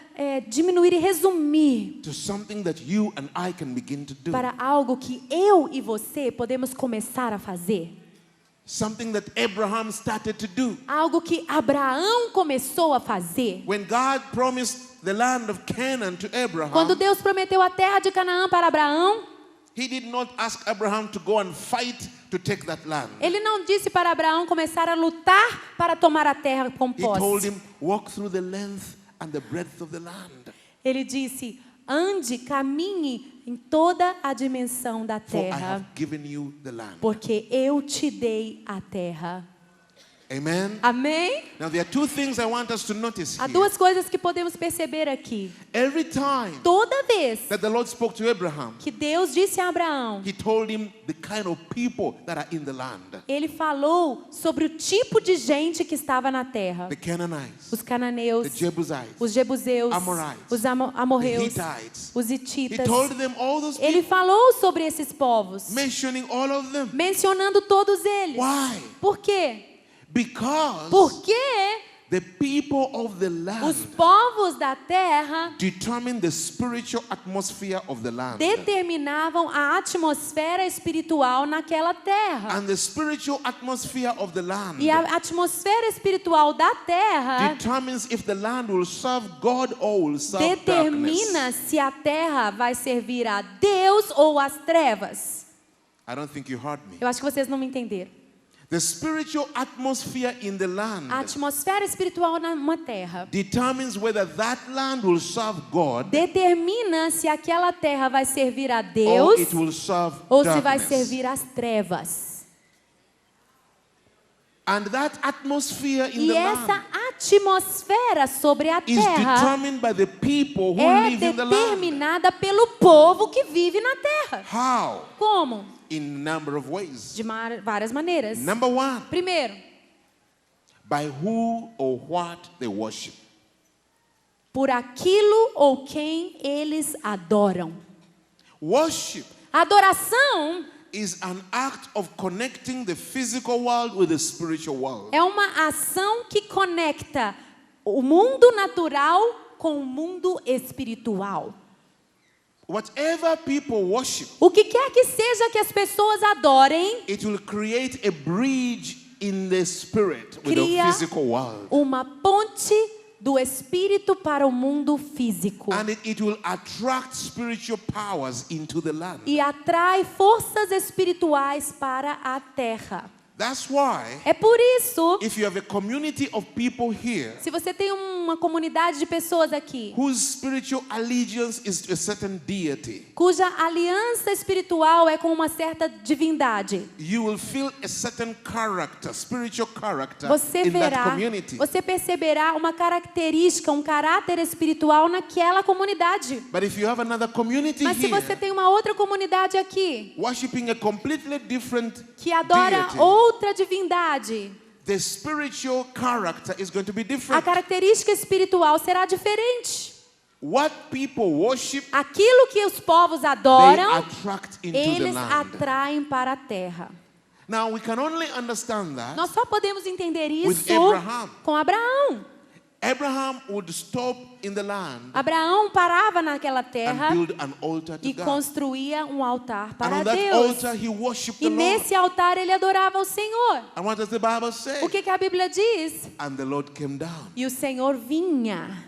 diminuir e resumir to something that you and I can begin to do. para algo que eu e você podemos começar a fazer. Something that Abraham started to do. Algo que Abraão começou a fazer. When God promised the land of Canaan to Abraham, Quando Deus prometeu a terra de Canaã para Abraão, He did not ask Abraham to go and fight to take that land. Ele não disse para Abraão começar a lutar para tomar a terra com He told posse. him, walk through the length and the breadth of the land. Ele disse, ande, caminhe em toda a dimensão da For I terra, have given you the land. porque eu te dei a terra. Amen. Amém? Now there are two things I want us to notice Há here. duas coisas que podemos perceber aqui. Every time Toda vez that the Lord spoke to Abraham, que Deus disse a Abraão, He told him the kind of people that are in the land. Ele falou sobre o tipo de gente que estava na terra. The Canaanites, Os cananeus, the Jebusites, os jebuseus, Amorites, os the amorreus, Hittites. os He hititas. told them all those Ele people, falou sobre esses povos, mentioning all of them. mencionando todos eles. Why? Por quê? Because Porque the people of the land os povos da terra determine the spiritual atmosphere of the land. determinavam a atmosfera espiritual naquela terra. And the spiritual atmosphere of the land E a atmosfera espiritual da terra determines if the land will serve God or will serve determina darkness. se a terra vai servir a Deus ou às trevas. I don't think you heard me. Eu acho que vocês não me entenderam. The spiritual atmosphere in the land A atmosfera espiritual numa terra determines whether that land will serve God determina se aquela terra vai servir a or Deus it will serve ou se vai darkness. servir às trevas. And that atmosphere in E the essa land atmosfera sobre a is terra determined by the people who é live in the land. determinada pelo povo que vive na terra. How? Como? In a number of ways. De várias maneiras. Number one, Primeiro, by who or what they worship. por aquilo ou quem eles adoram. Worship Adoração is an act of connecting the physical world with the spiritual world. é uma ação que conecta o mundo natural com o mundo espiritual. Whatever people worship, O que quer que seja que as pessoas adorem, it will create a bridge in the spirit with the cria physical world. uma ponte do espírito para o mundo físico. And it will attract spiritual powers into the land. E atrai forças espirituais para a terra. That's why, É por isso, if you have a community of people here se você tem uma comunidade de pessoas aqui, whose spiritual allegiance is to a certain deity, cuja aliança espiritual é com uma certa divindade, you will feel a certain character, spiritual character você in that verá, community. você perceberá uma característica, um caráter espiritual naquela comunidade. But if you have another community Mas se você here tem uma outra comunidade aqui worshiping a completely different que adora deity, outra divindade, the spiritual character is going to be A different. característica espiritual será diferente. What people worship, Aquilo que os povos they adoram, attract into the eles land. atraem para a terra. Now we can only understand that Nós só podemos entender with isso Abraham. com Abraão. Abraham would stop in the land Abraão parava naquela terra and build an altar to e God. construía um altar And para on that Deus. altar he worshipped E the Lord. nesse altar ele adorava o Senhor. And what does the Bible say? O que a Bíblia diz? And the Lord came down. E o Senhor vinha.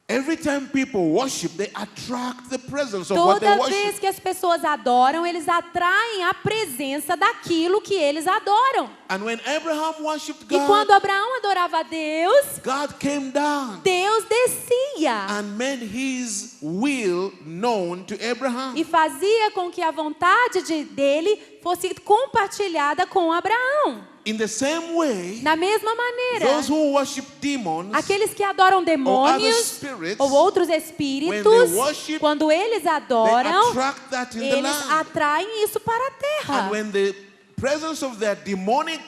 Every time people worship, they attract the presence of what they Toda worship. vez que as pessoas adoram, eles atraem a presença daquilo que eles adoram. And when Abraham worshipped E God, quando Abraão adorava a Deus, God came down Deus descia and made his will known to Abraham. e fazia com que a vontade dele fosse compartilhada com Abraão. In the same way, Da mesma maneira, those who worship demons, aqueles que adoram demônios spirits, ou outros when espíritos, they worship, quando eles they adoram, attract that in the eles land. atraem isso para a terra. And when the presence of their demonic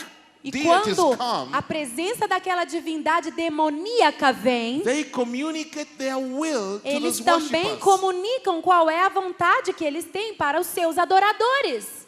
E deities quando come, a presença daquela divindade demoníaca vem, they communicate their will to eles those também worshippers. comunicam qual é a vontade que eles têm para os seus adoradores.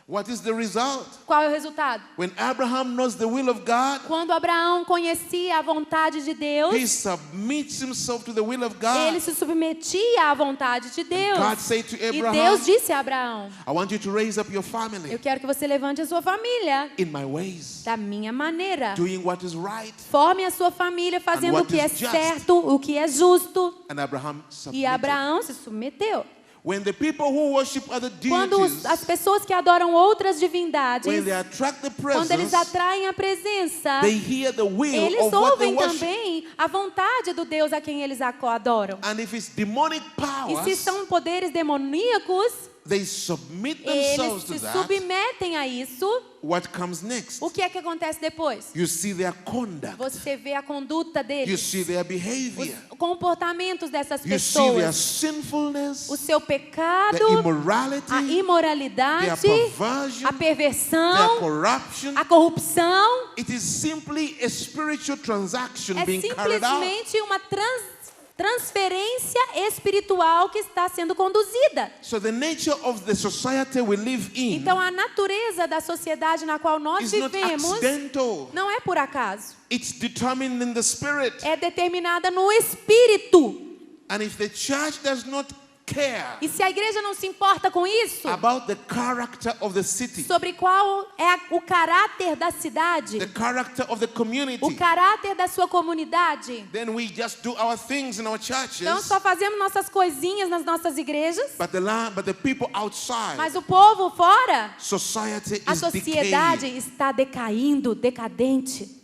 What is the result? Qual é o resultado? When Abraham knows the will of God, Quando Abraão conhecia a vontade de Deus, he submits himself to the will of God. ele se submetia à vontade de Deus. God said to E Abraham, Deus disse a Abraão: I want you to raise up your family eu quero que você levante a sua família in my ways, da minha maneira. doing what is right. Forme a sua família fazendo o what que é is just. certo, o que é justo. And Abraham E submitted. Abraão se submeteu. When the people who worship other Quando deities, as pessoas que adoram outras divindades, when they attract the quando eles presence, atraem a presença, they hear the will eles of what they ouvem worship. também a vontade do Deus a quem eles adoram. And if it's demonic E powers, se são poderes demoníacos, they submit eles themselves to se that. submetem a isso. What comes next? O que é que acontece depois? You see their conduct. Você vê a conduta You deles, see their behavior. os comportamentos dessas You see their pessoas, sinfulness, o seu pecado, their immorality, a imoralidade, their perversion, a their perversão, corruption. a corrupção. It is simply a spiritual transaction É being carried out. simplesmente uma transferência espiritual que está sendo conduzida. So the nature of the society we live in Então a natureza da sociedade na qual nós is not vivemos accidental. não é por acaso. It's determined in the spirit. É determinada no espírito. And if the church does not care E se a igreja não se importa com isso, about the character of the city, sobre qual é o caráter da cidade, the character of the community, o caráter da sua comunidade, then we just do our things in our churches. então só fazemos nossas coisinhas nas nossas igrejas, But the people outside, mas o povo fora, society a is sociedade decaying. está decaindo, decadente.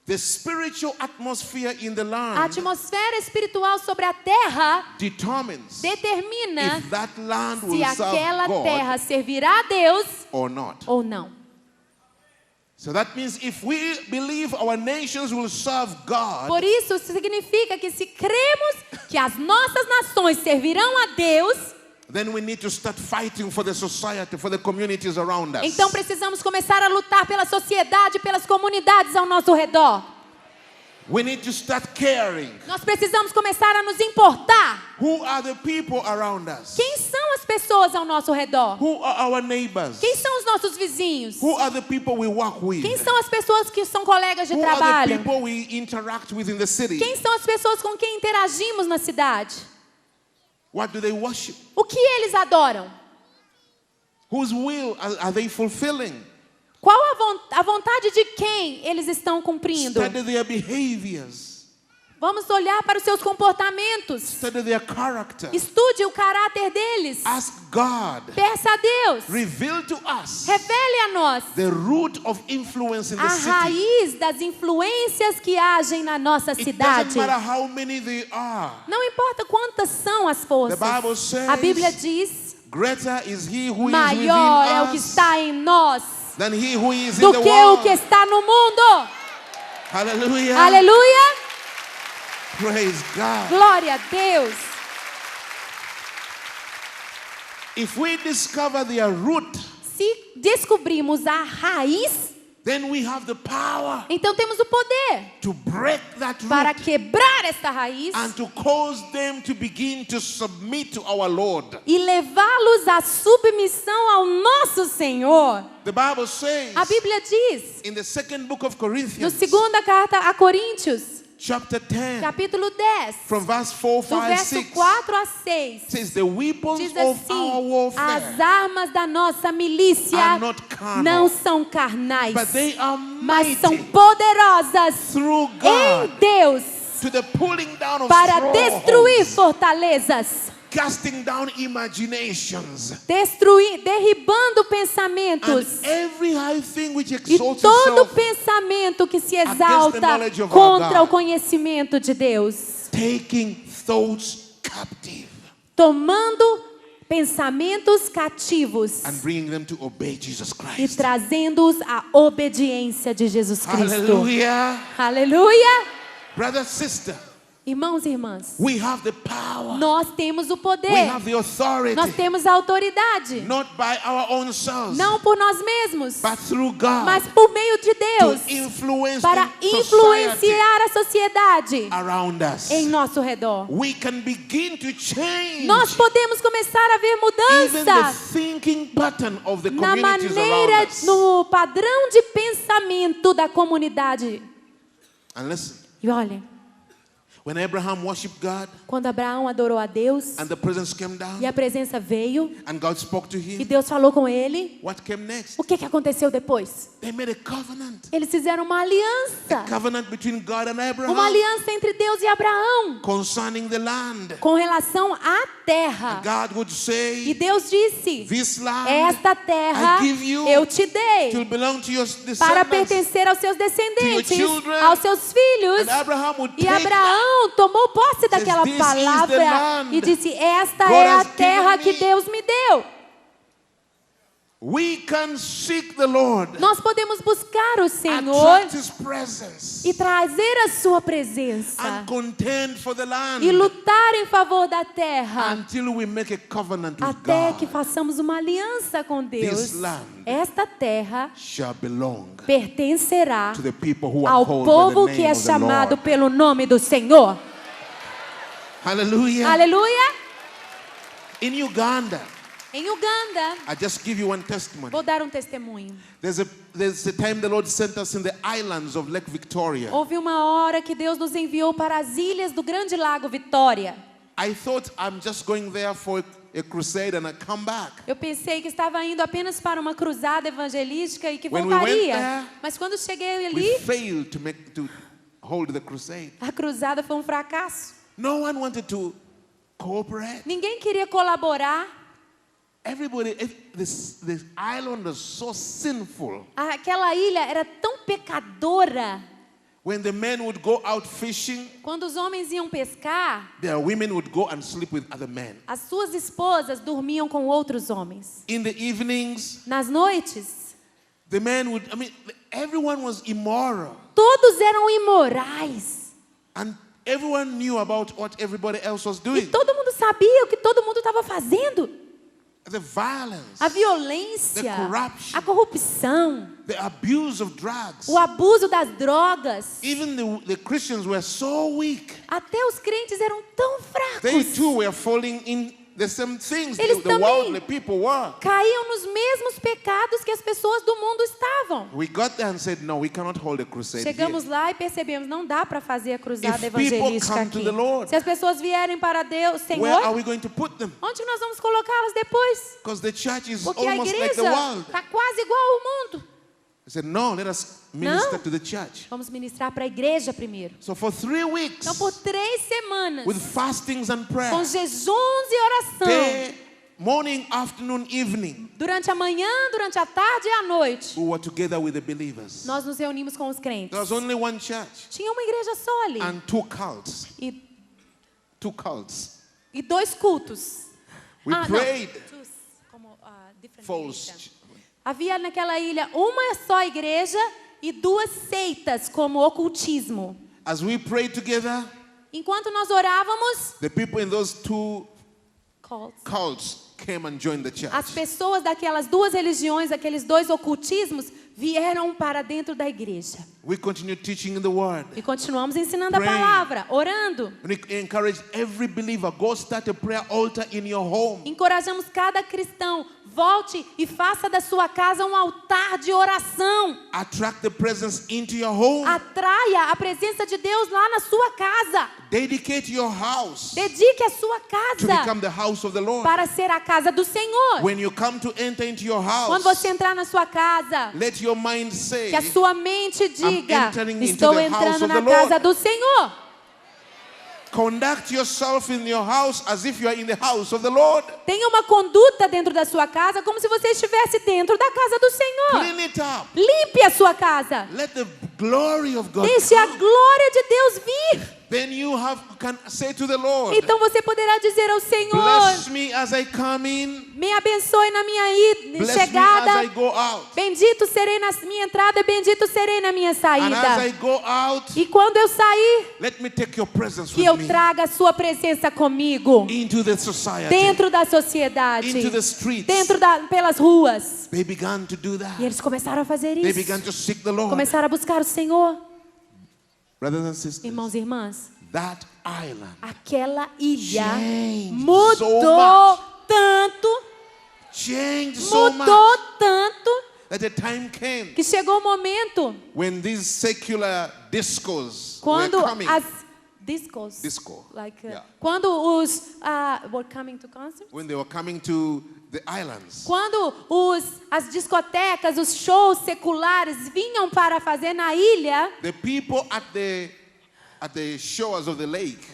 The spiritual atmosphere in the A land atmosfera espiritual sobre a terra determines determina if that land se will serve aquela God terra servirá a Deus or not. ou não. So that means if we believe our nations will serve God, Por isso significa que se cremos que as nossas nações servirão a Deus, then we need to start fighting for the society, for the communities around us. então precisamos começar a lutar pela sociedade, pelas comunidades ao nosso redor. We need to start caring. Nós precisamos começar a nos importar. Who are the people around us? Quem são as pessoas ao nosso redor? Who are our neighbors? Quem são os nossos vizinhos? Who are the people we work with? Quem são as pessoas que são colegas de Who are the trabalho? people we interact with in the city? Quem são as pessoas com quem interagimos na cidade? What do they worship? O que eles adoram? Whose will are they fulfilling? Qual a vontade de quem eles estão cumprindo? Study their behaviors. Vamos olhar para os seus comportamentos. Study their character. Estude o caráter deles. Ask God. Peça a Deus. Reveal to us Revele a nós the root of influence in the a city. raiz das influências que agem na nossa It cidade. doesn't matter how many they are. Não importa quantas são as forças. The Bible says, A Bíblia diz: greater is he who is maior within é o que us está em nós than he who is do in the que o world. que está no mundo. Hallelujah. Aleluia! Praise God. Glória a Deus. If we discover their root, Se descobrimos a raiz, then we have the power Então temos o poder to break that para root quebrar esta raiz and to cause them to begin to submit to our Lord. e levá-los à submissão ao nosso Senhor. The Bible says A Bíblia diz, in the second book of no Corinthians, segunda carta a Coríntios, chapter 10, capítulo 10, from verse 4, do 5, verso 6, 4 a 6, says the weapons diz of assim: our warfare as armas da nossa milícia are not carnal, não são carnais, but they are mas são mighty poderosas through em God Deus to the pulling down of para destruir strongholds, fortalezas, casting down imaginations, derribando and pensamentos every high thing which e exalts todo itself, pensamento que se against the exalta knowledge of our contra o God. conhecimento de Deus, taking thoughts captive tomando pensamentos cativos and bringing them to obey Jesus e Christ. trazendo-os à obediência de Jesus Cristo. Hallelujah. Aleluia! Brother, sister, Irmãos e irmãs, we have the power. nós temos o We poder, have the authority. nós temos a autoridade, Not by our own selves, não por nós mesmos, but through God, mas por meio de Deus, to influence para the society influenciar a sociedade around us. em nosso redor. We can begin to change Nós podemos começar a ver even the mudança thinking pattern of the na communities maneira, around us. no padrão de pensamento da comunidade. And listen, E olhem, when Abraham worshipped God quando Abraão adorou a Deus and the presence came down e a presença veio and God spoke to e him, Deus falou com ele, what came next? o que aconteceu depois? They made a covenant. Eles fizeram uma aliança. Covenant between God and Uma Abraham aliança entre Deus e Abraão concerning the land. com relação à terra. God would E say, Deus disse: this land esta terra I give you eu te dei will belong to your para descendants. pertencer aos seus descendentes, to your children. aos seus filhos. And Abraham would E take that. Abraão tomou posse daquela "This is the palavra land e disse: esta God é a has terra given que me." Deus me deu. We can seek the Lord Nós podemos buscar o Senhor attract His presence e trazer a sua presença and contend for the land e lutar em favor da terra until we make a covenant with até que God. façamos uma aliança com Deus. This land Esta terra shall belong pertencerá to the people who are ao called povo by the que name é of the chamado Lord. pelo nome do Senhor. Hallelujah. Aleluia! In Uganda, Em Uganda, I just give you one testimony. vou dar um testemunho. There's a time the Lord sent us in the islands of Lake Victoria. Houve uma hora que Deus nos enviou para as ilhas do Grande Lago Vitória. I thought I'm just going there for a crusade and I come back. Eu pensei que estava indo apenas para uma cruzada evangelística e que When we went voltaria. there, Mas quando cheguei We ali, failed to hold the crusade. a cruzada foi um fracasso. No one wanted to cooperate. Ninguém queria colaborar. Everybody, the island was so sinful. Aquela ilha era tão pecadora. When the men would go out fishing, Quando os homens iam pescar, their women would go and sleep with other men. as suas esposas dormiam com outros homens. In the evenings, Nas noites, the men would, everyone was immoral. todos eram imorais. And everyone knew about what everybody else was E doing. todo mundo sabia o que todo mundo estava fazendo. The violence, A violência, The corruption. a corrupção, the abuse of drugs. o abuso das drogas. Even the Christians were so weak. Até os crentes eram tão They fracos. too were falling in the same things Eles the também worldly people were. Caíam nos mesmos pecados que as pessoas do mundo estavam. We got there and said, no, we cannot hold a crusade Chegamos here. lá e percebemos, não dá para fazer a cruzada If people evangelística come to aqui. the Lord, Se as pessoas vierem para Deus, Where are Senhor, we going to put them? onde nós vamos colocá-las depois? Because the church is Porque a almost like the igreja world. está quase igual ao mundo. I said, no, let us minister Não. to the church. Vamos ministrar para a igreja primeiro. So for 3 weeks, Então, por 3 semanas, with fastings and com prayer, jejuns e oração, day, morning, afternoon, evening, durante a manhã, durante a tarde e a noite, we were together with the believers. nós nos reunimos com os crentes. There was only one church Tinha uma igreja só ali. and 2 cults. E 2 cults. 2 cultos. We Não. prayed. Como, different False. religion. Havia naquela ilha uma só igreja e 2 seitas, como ocultismo. As we prayed together, Enquanto nós orávamos, the people in those 2 cults, cults came and joined the church. as pessoas daquelas 2 religiões, aqueles 2 ocultismos, vieram para dentro da igreja. We continue teaching the word. E continuamos ensinando a Praying. palavra, orando. And we encourage every believer, go start a prayer altar in your home. Encorajamos cada cristão, volte e faça da sua casa um altar de oração. Attract the presence into your home. Atraia a presença de Deus lá na sua casa. Dedicate your house Dedique a sua to casa become the house of the Lord. para ser a casa do Senhor. When you come to enter into your Quando house, você entrar na sua casa, let your mind say, que a sua mente diga: entering into estou the house entrando of na the Lord. casa do Senhor. conduct yourself in your house as if you are in the house of the Lord. Tenha uma conduta dentro da sua casa como se você estivesse dentro da casa do Senhor. Clean it up. Limpe a sua casa. Let the glory of God Deixe a come. glória de Deus vir. Then you can say to the Lord, Então você poderá dizer ao Senhor: bless me as I come in, me abençoe na minha bless me as chegada. I go out. Bendito serei na minha entrada, bendito serei na minha And as I saída. go out, E quando eu sair, let me take your presence que with eu me traga a sua presença comigo. into the society, Dentro da sociedade. into the streets. Pelas ruas. They began to do that. E eles começaram a fazer They isso. began to seek the Lord. Começaram a buscar o Senhor. Brothers and sisters, Irmãos e irmãs, that island aquela ilha changed so mudou much. tanto, changed so much mudou tanto, that a time came que chegou o momento when these secular discos quando were coming. as discos, Disco. like, Yeah. quando os were coming to concerts, When they were coming to the islands, quando as discotecas, os shows seculares vinham para fazer na ilha, the people at the shores of the lake,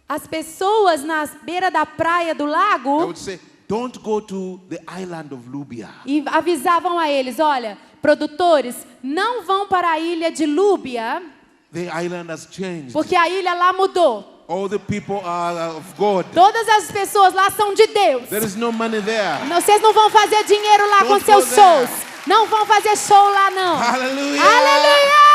as pessoas na beira da praia do they lago would say, don't go to the island of Lubia. e avisavam a eles: olha, produtores, não vão para a ilha de Lúbia, The island has changed. porque a ilha lá mudou. All the people are of God. Todas as pessoas lá são de Deus. There is no money there. Vocês não vão fazer dinheiro lá com Don't seus go there. shows. Não vão fazer show lá, não. Hallelujah. Aleluia!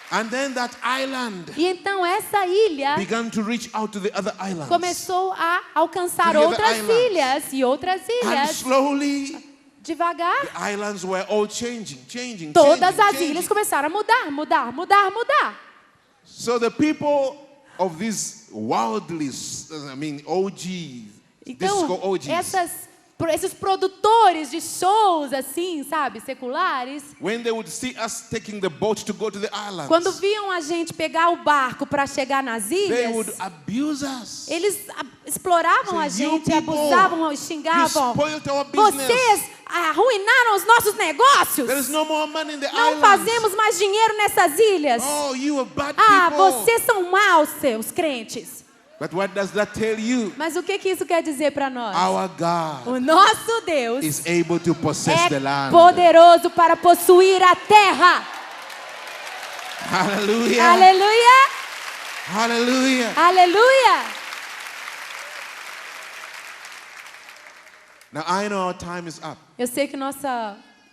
And then that island E então essa ilha began to reach out to the other islands. começou a alcançar To the other outras islands. ilhas e outras And ilhas. slowly, Devagar, the islands were all changing. todas as changing. ilhas começaram a mudar. So the people of these OGs, disco Então, OGs, esses produtores de shows assim, sabe, seculares, when they would see us taking the boat to go to the islands, quando viam a gente pegar o barco para chegar nas they would ilhas, abuse us. eles exploravam a Say, "You gente, people, abusavam, You xingavam. spoiled our business. Vocês arruinaram os nossos negócios. There is no more money in the Não islands. fazemos mais dinheiro nessas ilhas. Oh, you are bad Ah, people. vocês são maus, seus crentes. But what does that tell you? Mas o que isso quer dizer para nós? Our God O nosso Deus is able to possess the é land. poderoso para possuir a terra. Hallelujah. Aleluia! Hallelujah. Aleluia! Now I know our time is up. Eu sei que nosso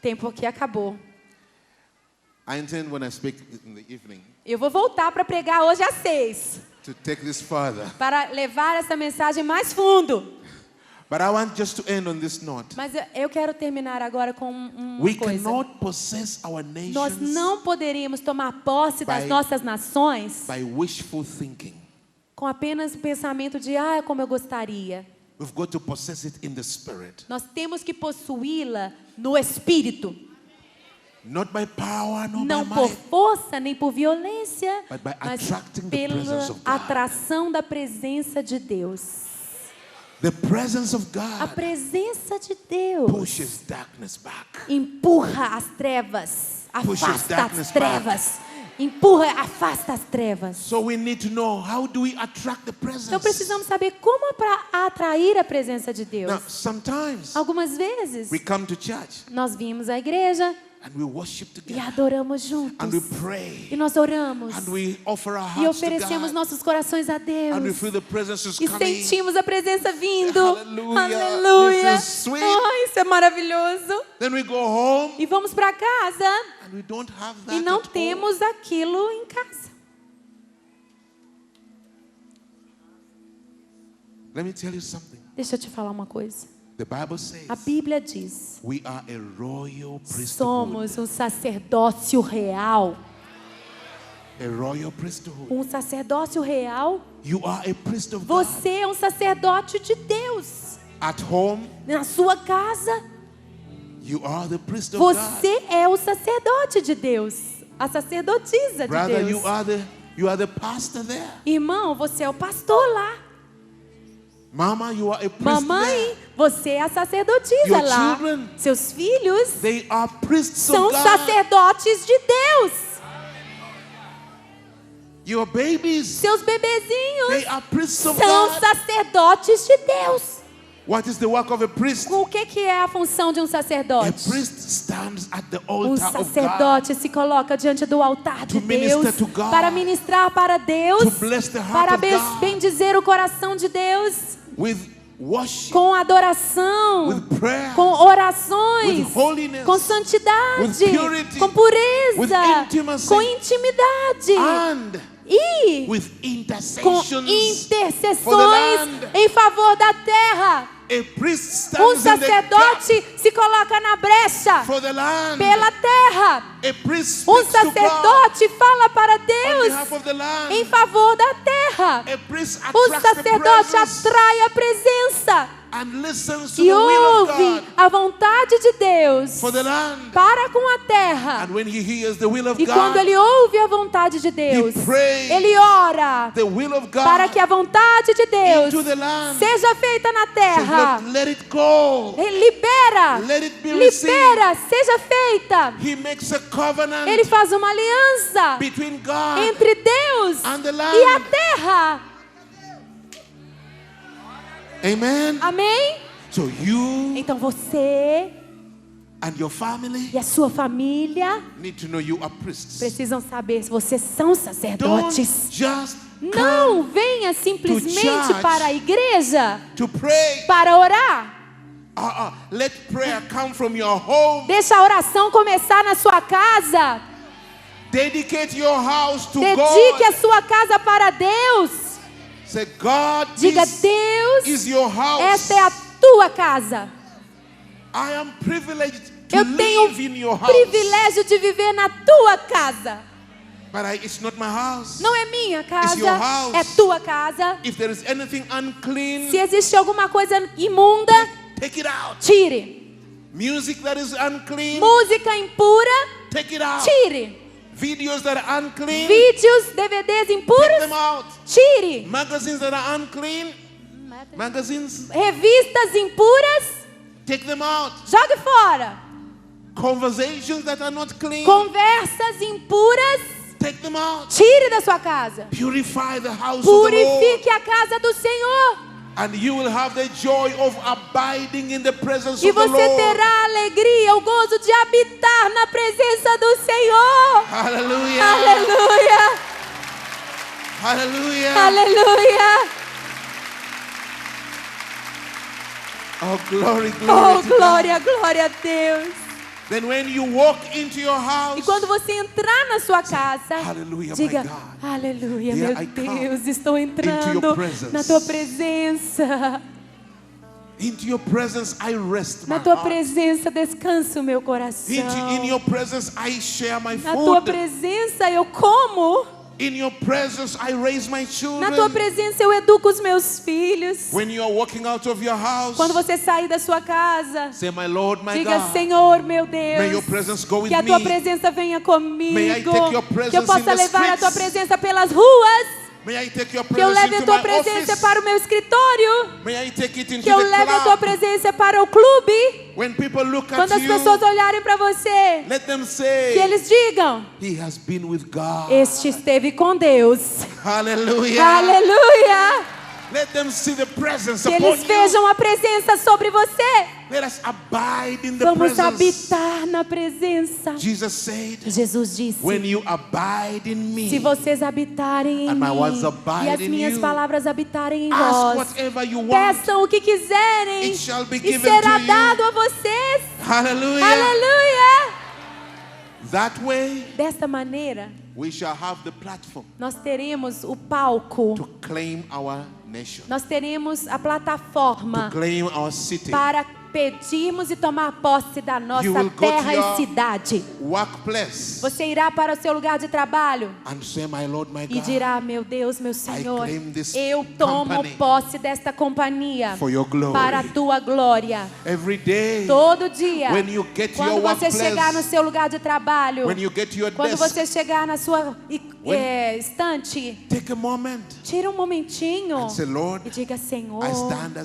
tempo aqui acabou. I intend when I speak in the evening Eu vou voltar para pregar hoje às 6, to take this further. para levar essa mensagem mais fundo. But I want just to end on this note. Mas eu quero terminar agora com uma We coisa. cannot possess our Nós nations não poderíamos tomar posse das by- nossas nações by wishful thinking. com apenas o pensamento de, como eu gostaria. We've got to possess it in the spirit. Nós temos que possuí-la no Espírito. Not by power, not Não by por might. força nem por violência, But by mas attracting the pela presence of God. atração da presença de Deus. The presence of A God presença de Deus pushes darkness back. empurra as trevas, Pushes afasta darkness as trevas. Empurra, afasta as trevas. So we need to know, how do we attract the presence? Então precisamos saber como atrair a presença de Deus. Now, sometimes Algumas vezes we come to church nós vimos à igreja and we worship e together adoramos and we juntos. pray E nós oramos and we offer our e hearts to oferecemos God nossos corações a and we Deus. feel the presence is E coming. sentimos a presença vindo. Hallelujah. Aleluia. This is sweet. Isso é maravilhoso. Then we go home E vamos para casa and we don't have that e não at home. temos aquilo em casa. Let me tell you something. Deixa eu te falar uma coisa. The Bible says A Bíblia diz: we are a royal priesthood. somos um sacerdócio real. A royal priesthood. Um sacerdócio real. You are a priest of God. Você é um sacerdote de Deus. At home, Na sua casa, you are the priest of God. você é o sacerdote de Deus. A sacerdotisa de Brother, Deus. you are the pastor there. Irmão, você é o pastor lá. Mama, you are a priest Mamãe, there. você é a sacerdotisa Your lá. children, Seus filhos they are priests são of God. sacerdotes de Deus. Your babies, Seus bebezinhos they are priests of são God. sacerdotes de Deus. What is the work of a priest? O que é a função de um A sacerdote? priest stands at the Um altar of God sacerdote se coloca diante do altar de To minister Deus to God. para ministrar para Deus, To bless the heart para of God. bendizer o coração de Deus with worship, com adoração, with prayer, com orações, with holiness, com santidade, with purity, com with pureza, intimacy, com intimidade and e with com intercessions for the intercessões land. em favor da terra. A priest Um stands in the gap sacerdote se coloca na brecha for the land. pela terra. A priest Um speaks to God sacerdote fala para on Deus behalf of the land. em favor da terra. A priest O attracts the sacerdote presence atrai a presença and listens to e the will of ouve God a vontade de Deus for the land. para com a terra. And when he hears the will of E quando God, ele ouve a vontade de Deus, prays ele ora the will of God para que a vontade de Deus into the land. seja feita na Says, terra. let it go. Libera, Let it be libera, seja feita. He makes a covenant Ele faz uma aliança between God entre Deus and the land. e a terra. Amen. Amém? So you Então você and your family e a sua família need to know you are priests. precisam saber se vocês são Don't sacerdotes. just Não venha simplesmente church para a igreja to pray. para orar. Let prayer come from your home. Deixa a oração começar na sua casa. Dedicate your house to Dedique a God. sua casa para Deus. Say, God, Diga, this Deus, is your house. esta é a tua casa. I am privileged to Eu tenho live in your house. privilégio de viver na tua casa. But it's not my house. Não é minha It's casa, your house. é tua casa. If there is anything unclean, Se existe alguma coisa imunda, take it out. tire. Music that is unclean, Música impura, take it out. tire. Videos that are unclean, Vídeos, DVDs take impuros, them out. tire. Magazines that are unclean, magazines, Revistas impuras, take them out. jogue fora. Conversations that are not clean, Conversas impuras, take them out. tire da sua casa. Purify the house of the Lord, Purifique a casa do Senhor. and you will have the joy of abiding in the presence E of the você Lord. terá a alegria, o gozo de habitar na presença do Senhor. Hallelujah. Aleluia, Hallelujah. aleluia. Oh, glory, glory Oh, to God. glória, glória a Deus. Then when you walk into your house, E quando você entrar na sua casa, Hallelujah, diga, my God. aleluia, Here meu I come Deus, estou into entrando your presence. na tua presença. into your presence I rest my Na tua heart. presença descansa o meu coração. In your presence I share my Na tua food. presença eu como. In your presence I raise my Na tua children. presença eu educo os meus filhos. When you are walking out of your house, Quando você sair da sua casa, say, my Lord, my diga, God, Senhor, meu may your Deus, presence go with que a tua me. presença venha comigo, May I take your que eu presence in possa the levar a tua streets. presença pelas ruas, May I take your que eu presence leve a into tua my presença office. para o meu escritório, May I take it into que eu the leve a tua club. presença para o clube. When people look at Quando as you, pessoas olharem para você, let them que say, eles digam, he has been with God. este esteve com Deus. Hallelujah. Aleluia! Let them see the presence Que upon eles you. vejam a presença sobre você. Let us abide in the Vamos presence. habitar na presença. Jesus said, Jesus disse, when you abide in me, se vocês habitarem em And my mim words abide e as in minhas you, palavras habitarem em ask vós, whatever you want. peçam o que quiserem It shall be e given será to you. dado a vocês. Hallelujah. Aleluia! That way, Desta maneira, we shall have the platform nós teremos o palco to claim our nation, nós teremos a to plataforma claim our city, para pedirmos e tomar posse da nossa You will go terra to your e cidade. workplace, Você irá para o seu lugar de trabalho and say, my Lord, my e God, dirá: meu Deus, meu Senhor, claim this eu tomo company posse desta companhia for your glory. para a tua glória. Every day, Todo dia, when you get to quando your você workplace, chegar no seu lugar de trabalho, when you get to your quando desk, você chegar na sua estante, take a moment tira um momentinho and say, Lord, e diga: Senhor, I stand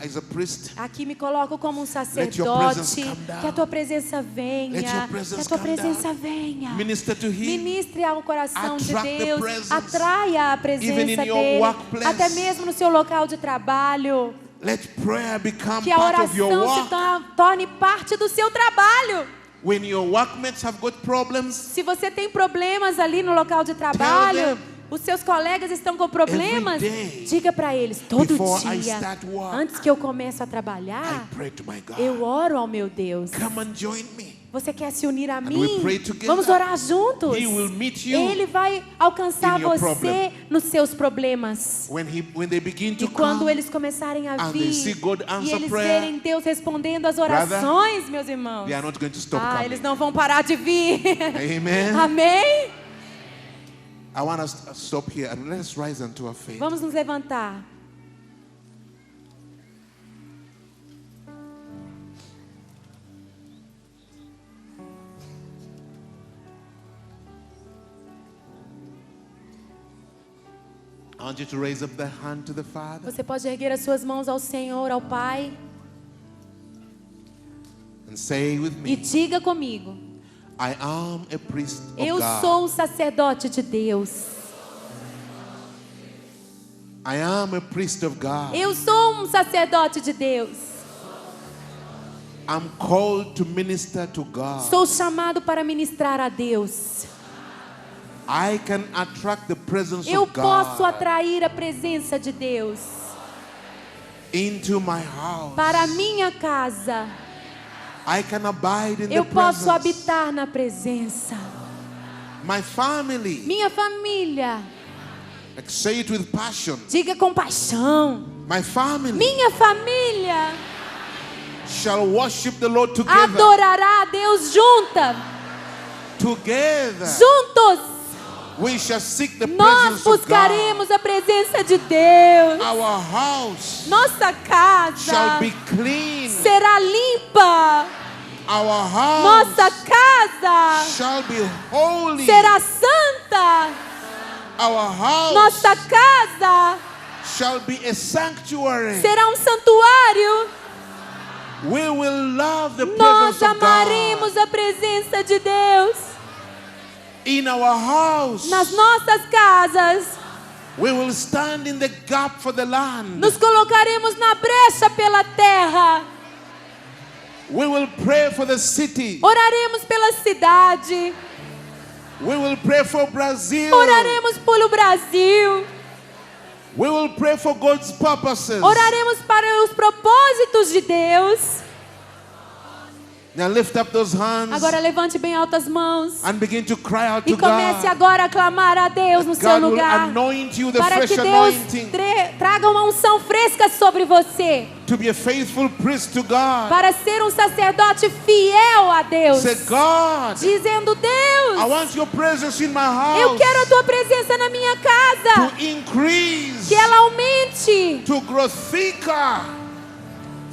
as a priest. aqui me coloco como um Let your sacerdote, presence come down. que a tua presença venha, Let your que a presence tua come presença down. venha. Minister to him. Ministre ao coração de Attract the Deus, presence. atraia a Even presença in your dele, workplace. até mesmo no seu local de trabalho. Let prayer become Que a part of your oração work. se torne parte do seu trabalho. When your workmates have got problems, Se você tem problemas ali no local de trabalho, them os seus colegas estão com problemas, every day, diga para eles: todo before I dia, start work, antes que eu comece a I trabalhar, pray to my God. eu oro ao meu Deus. Come and join me. Você quer se unir a we mim? pray together. Vamos orar juntos. He will meet you Ele vai alcançar in your você problem. nos seus problemas. When they begin to E quando come, eles começarem a and they see vir God e answer eles prayer, verem Deus respondendo as orações, meus irmãos, they are not going to stop coming. eles não vão parar de vir. Amen. Amém? I want us to stop here and let's rise unto our faith. Vamos nos levantar. I want you to raise up the hand to the Father Você pode erguer as suas mãos ao Senhor, ao Pai, and say with e me, diga comigo: I am a priest of eu God. sou um sacerdote de Deus. I am a priest of God. Eu sou um sacerdote de Deus. I'm called to minister to God. Sou chamado para ministrar a Deus. I can attract the presence Eu of posso God atrair a presença de Deus into my house. para a minha casa. I can abide in Eu the posso presence. habitar na presença. My family, Minha família, like say it with passion. diga com paixão. My family Minha família shall worship the Lord together. adorará a Deus Together juntos. we shall seek the Nós presence of God. buscaremos a presença de Deus. Our house Nossa shall casa be clean. será limpa. Our house Nossa casa shall be holy. será santa. Our house Nossa casa shall be a sanctuary. será um santuário. We will love the Nós presence of amaremos God. a presença de Deus. In our house, Nas nossas casas, we will stand in the gap for the land. nos colocaremos na brecha pela terra. We will pray for the city. Oraremos pela cidade. We will pray for Brazil. Oraremos pelo Brasil. We will pray for God's purposes. Oraremos para os propósitos de Deus. Now lift up those hands Agora levante bem altas mãos and begin to cry out e to comece God. agora a clamar a Deus no seu God will lugar, anoint you the para fresh que Deus anointing traga uma unção fresca sobre você, to be a faithful priest to God. para ser um sacerdote fiel a Deus, Say, God, dizendo: I Deus, want your presence in my house eu quero a tua presença na minha casa, to increase, que ela aumente, to grow thicker,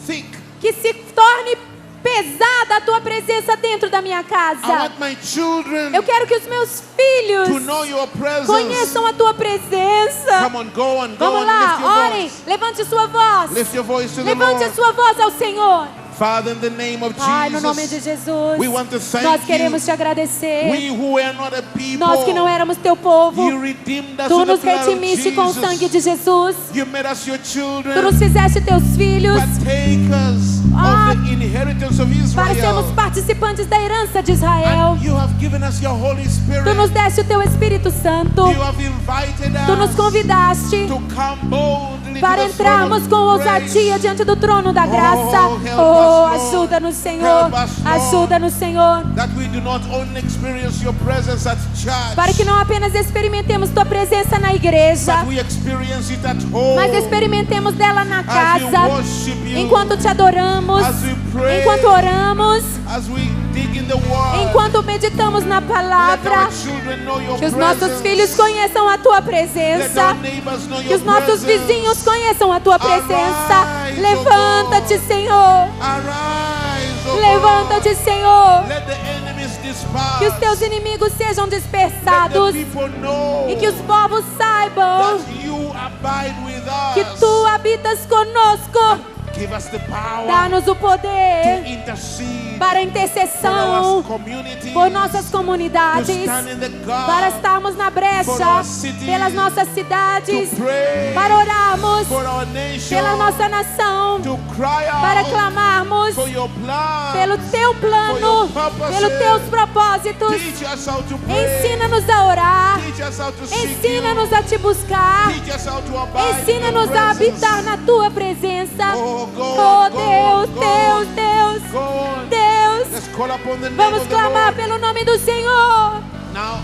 thick. que se torne pesada a tua presença dentro da minha I casa. want my children Eu quero que os meus filhos to know your presence. conheçam a tua presença. Come on, go on, go Vamos on, lá, lift your orem, voice. levante sua voz. Lift your voice to the Levante a Lord. sua voz ao Senhor. Father, in the name of Pai, no nome de Jesus, Jesus, we want to thank nós you. queremos te agradecer. We who were not a people, Nós que não éramos teu povo, you redeemed us tu with the nos blood of redimiste com o sangue Jesus. de Jesus. You made us your Tu nos children, fizeste teus filhos partakers Ah, of the inheritance of para sermos Israel. participantes da herança de Israel. And you have given us your Holy Spirit. Tu nos deste o teu Espírito Santo. You have invited Tu nos us convidaste to come boldly para to the throne entrarmos of com grace. ousadia diante do trono da graça. help Oh, us, Lord. Ajuda-nos, Senhor. Help us, Lord. Ajuda-nos, Senhor. That we do not only experience your presence at church, Para que não apenas experimentemos tua presença na igreja, but we experience it at home. mas experimentemos dela na As we casa, worship you, enquanto te adoramos, as we pray, enquanto oramos, as we dig in the word. enquanto meditamos na Let palavra. our children know your Que os nossos presence. filhos conheçam a tua Let presença. our neighbors know Que your os nossos presence. vizinhos conheçam a tua presença. Arise, Levanta-te, O God. Senhor. Arise, O Levanta-te, God. Senhor. Let the enemies disperse. Que os teus inimigos sejam Let dispersados. the people know E que os povos saibam that you abide with us. que tu habitas conosco. Give us the power Dá-nos o to poder intercede para a for our intercessão communities, por nossas to comunidades, stand in the gap, para estarmos na for brecha our cities, pelas nossas cidades, to pray para orarmos for our nation, pela nossa nação, to cry para out clamarmos for your plan, pelo teu plano, pelos teus propósitos. Teach us how to pray. Ensina-nos a orar, Teach us how to seek ensina-nos you. a te buscar, Teach us how to abide in ensina-nos your a presence. habitar na tua presença. Oh, go Oh on, go Deus, on, go Deus, on, Deus, go on. Deus. Let's call upon the name Vamos of the clamar Lord. pelo nome do Senhor. Now,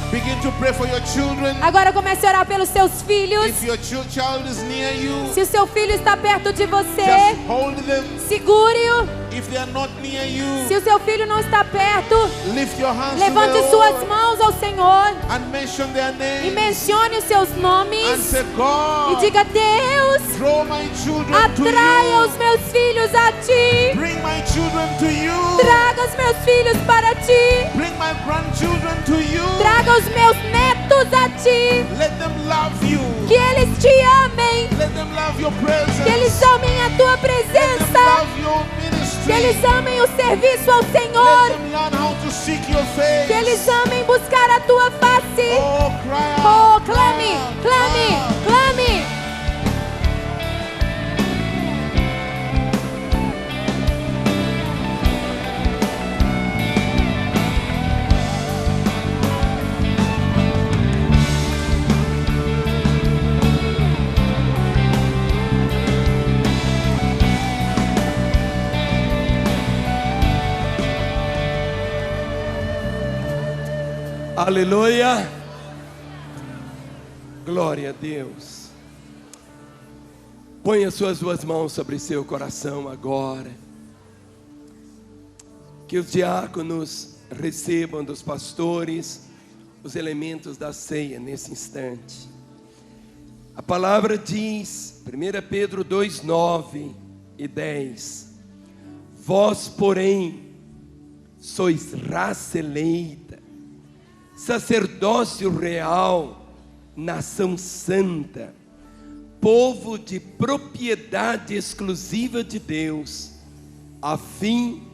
begin to pray for your children. Agora comece a orar pelos seus filhos. If your child is near you, Se o seu filho está perto de você, just hold them. segure-o. If they are not near you, Se o seu filho não está perto, lift your hands levante to the suas Lord mãos ao Senhor and mention their e name mencione os seus and nomes say, e God, diga: Deus, draw my children to atraia you. os meus filhos a ti. Bring my children to you. Traga os meus filhos para ti. Bring my grandchildren to you. Traga os meus netos a ti. Let them love you. Que eles te amem. Let them love your presence. Que eles amem a tua Let them presença. love your ministry. Que eles amem o serviço ao Let Senhor. them learn how to seek your face. Que eles amem buscar a tua face. Oh, cry Oh, out. clame, clame, clame. Aleluia. Glória a Deus. Põe as suas duas mãos sobre seu coração agora. Que os diáconos recebam dos pastores os elementos da ceia nesse instante. A palavra diz, 1 Pedro 2, 9 e 10: Vós, porém, sois raça eleita, sacerdócio real, nação santa, povo de propriedade exclusiva de Deus, a fim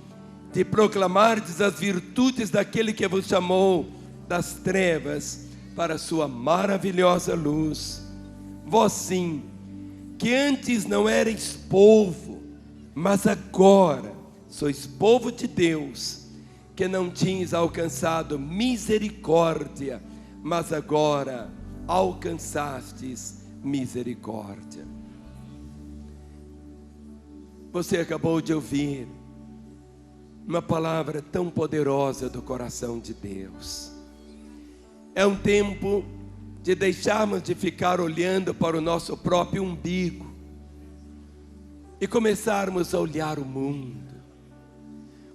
de proclamardes as virtudes daquele que vos chamou das trevas para a sua maravilhosa luz. Vós sim, que antes não erais povo, mas agora sois povo de Deus, que não tinhas alcançado misericórdia, mas agora alcançastes misericórdia. Você acabou de ouvir uma palavra tão poderosa do coração de Deus. É um tempo de deixarmos de ficar olhando para o nosso próprio umbigo e começarmos a olhar o mundo.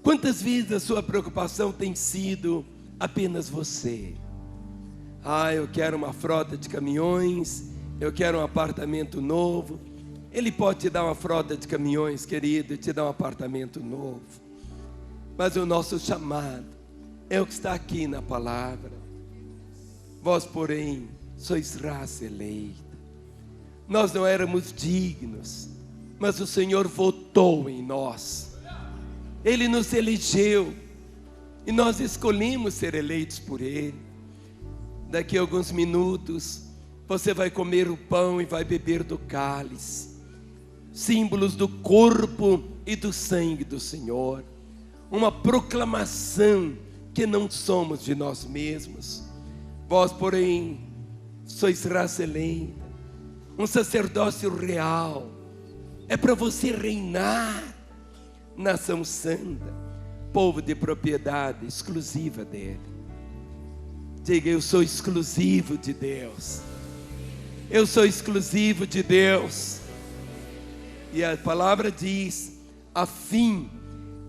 Quantas vezes a sua preocupação tem sido apenas você? Eu quero uma frota de caminhões, eu quero um apartamento novo. Ele pode te dar uma frota de caminhões, querido, e te dar um apartamento novo. Mas o nosso chamado é o que está aqui na palavra. Vós, porém, sois raça eleita. Nós não éramos dignos, mas o Senhor votou em nós. Ele nos elegeu e nós escolhemos ser eleitos por Ele. Daqui a alguns minutos você vai comer o pão e vai beber do cálice, símbolos do corpo e do sangue do Senhor. Uma proclamação que não somos de nós mesmos. Vós, porém, sois raça eleita, um sacerdócio real. É para você reinar. nação santa, povo de propriedade exclusiva dele. Diga: eu sou exclusivo de Deus. Eu sou exclusivo de Deus. E a palavra diz: a fim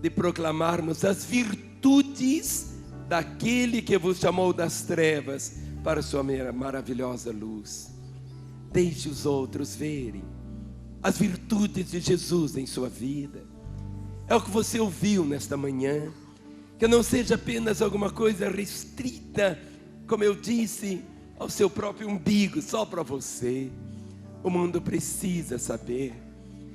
de proclamarmos as virtudes daquele que vos chamou das trevas para a sua maravilhosa luz. Deixe os outros verem as virtudes de Jesus em sua vida. É o que você ouviu nesta manhã. Que não seja apenas alguma coisa restrita, como eu disse, ao seu próprio umbigo, só para você. O mundo precisa saber.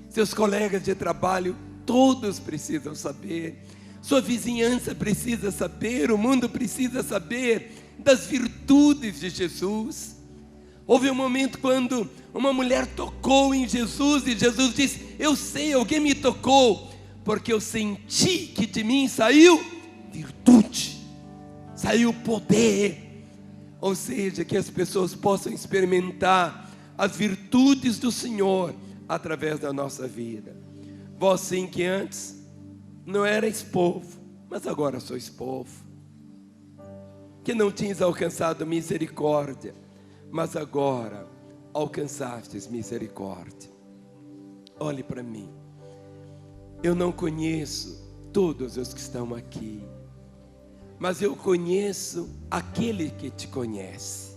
Seus colegas de trabalho, todos precisam saber. Sua vizinhança precisa saber. O mundo precisa saber das virtudes de Jesus. Houve um momento quando uma mulher tocou em Jesus e Jesus disse: eu sei, alguém me tocou, porque eu senti que de mim saiu virtude, saiu poder. Ou seja, que as pessoas possam experimentar as virtudes do Senhor através da nossa vida. Vós sim que antes não erais povo, mas agora sois povo. Que não tinhas alcançado misericórdia, mas agora alcançastes misericórdia. Olhe para mim. Eu não conheço todos os que estão aqui, mas eu conheço aquele que te conhece.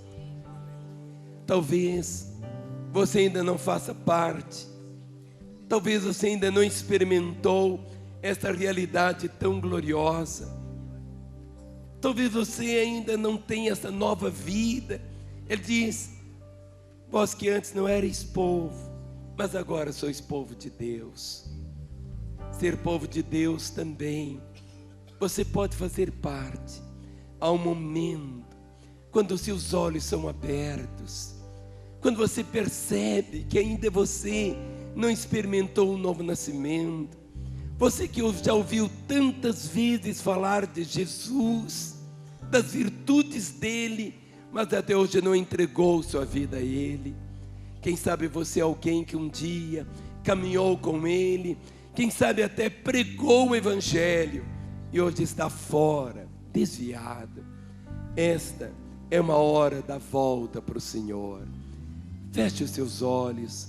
Talvez você ainda não faça parte, talvez você ainda não experimentou esta realidade tão gloriosa, talvez você ainda não tenha essa nova vida. Ele diz: vós que antes não erais povo, mas agora sois povo de Deus. Ser povo de Deus também, você pode fazer parte. Há um momento quando os seus olhos são abertos, quando você percebe que ainda você não experimentou um novo nascimento. Você que já ouviu tantas vezes falar de Jesus, das virtudes dele, mas até hoje não entregou sua vida a ele. Quem sabe você é alguém que um dia caminhou com ele, quem sabe até pregou o evangelho e hoje está fora, desviado. Esta é uma hora da volta para o Senhor. Feche os seus olhos,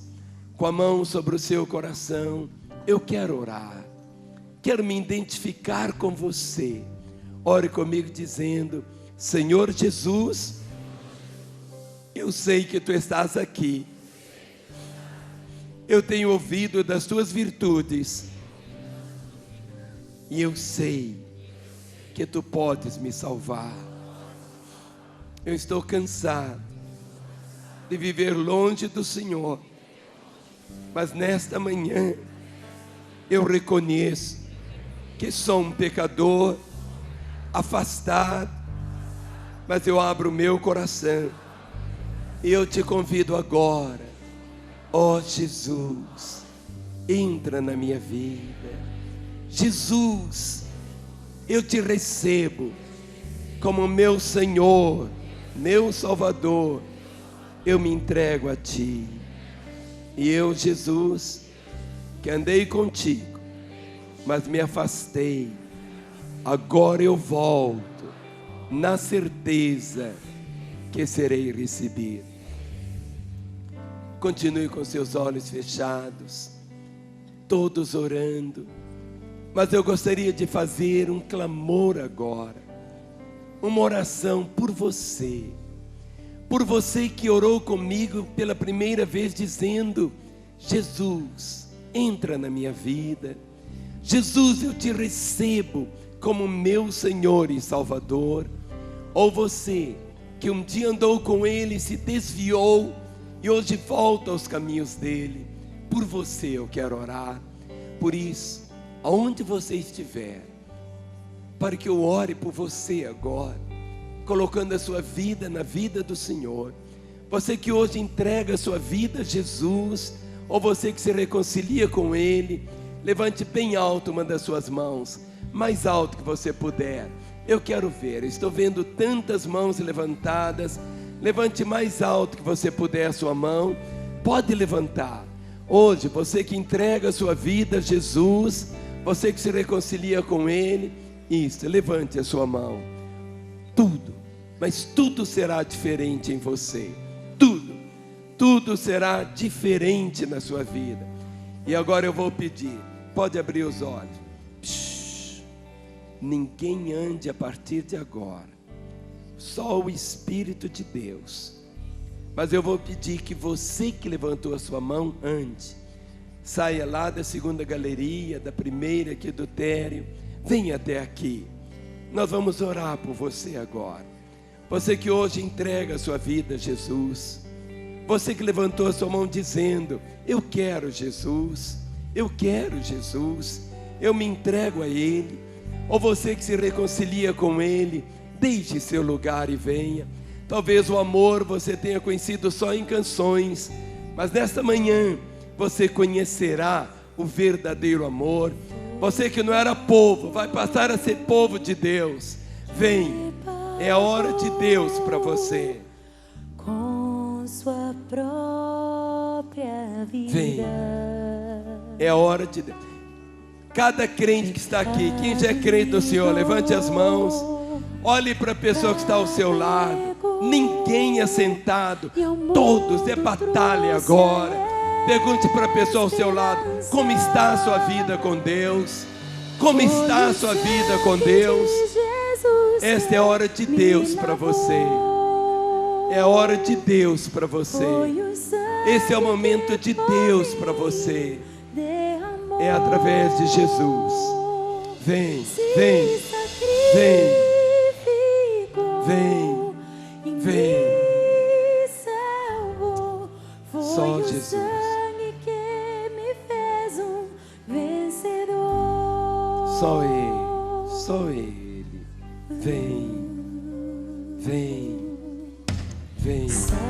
com a mão sobre o seu coração. Eu quero orar, quero me identificar com você. Ore comigo dizendo: Senhor Jesus, eu sei que Tu estás aqui. Eu tenho ouvido das Tuas virtudes e eu sei que Tu podes me salvar. Eu estou cansado de viver longe do Senhor, mas nesta manhã eu reconheço que sou um pecador afastado, mas eu abro o meu coração e eu te convido agora. Ó Jesus, entra na minha vida. Jesus, eu te recebo como meu Senhor, meu Salvador. Eu me entrego a Ti. E eu, Jesus, que andei contigo, mas me afastei, agora eu volto, na certeza que serei recebido. Continue com seus olhos fechados, todos orando, mas eu gostaria de fazer um clamor agora, uma oração por você que orou comigo pela primeira vez dizendo: Jesus, entra na minha vida. Jesus, eu te recebo como meu Senhor e Salvador. Ou você que um dia andou com Ele, se desviou e hoje volta aos caminhos dele. Por você eu quero orar. Por isso, aonde você estiver, para que eu ore por você agora, colocando a sua vida na vida do Senhor. Você que hoje entrega a sua vida a Jesus, ou você que se reconcilia com Ele, levante bem alto uma das suas mãos, mais alto que você puder. Eu quero ver, estou vendo tantas mãos levantadas. Levante mais alto que você puder a sua mão. Pode levantar. Hoje, você que entrega a sua vida a Jesus, Você que se reconcilia com Ele, isso, levante a sua mão. Tudo, mas tudo será diferente em você. Tudo será diferente na sua vida. E agora eu vou pedir, pode abrir os olhos. Psh, ninguém ande a partir de agora, só o Espírito de Deus. Mas eu vou pedir que você que levantou a sua mão ande. Saia lá da segunda galeria, da primeira aqui do térreo, venha até aqui. Nós vamos orar por você agora. Você que hoje entrega a sua vida a Jesus. Você que levantou a sua mão dizendo: eu quero Jesus, eu quero Jesus, eu me entrego a Ele. Ou você que se reconcilia com Ele, deixe seu lugar e venha. Talvez o amor você tenha conhecido só em canções, mas nesta manhã você conhecerá o verdadeiro amor. Você que não era povo, vai passar a ser povo de Deus. Vem, é a hora de Deus para você. Com sua própria vida. Vem, é a hora de Deus. Cada crente que está aqui, quem já é crente do Senhor, levante as mãos. Olhe para a pessoa que está ao seu lado. Ninguém é sentado, todos é batalha agora. Pergunte para a pessoa ao seu lado: como está a sua vida com Deus? Como está a sua vida com Deus? Esta é a hora de Deus para você. É a hora de Deus para você. Esse é o momento de Deus para você. É através de Jesus. Vem, vem, vem, vem, vem. Só Jesus. Só Ele. Vem, vem, vem. Salvador,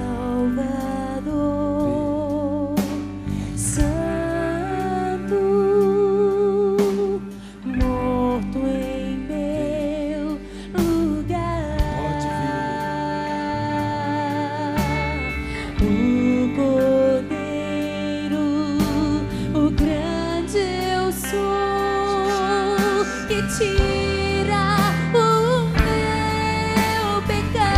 Santo, morto em meu lugar. Pode O Cordeiro, o grande eu sou, que tira o meu pecado.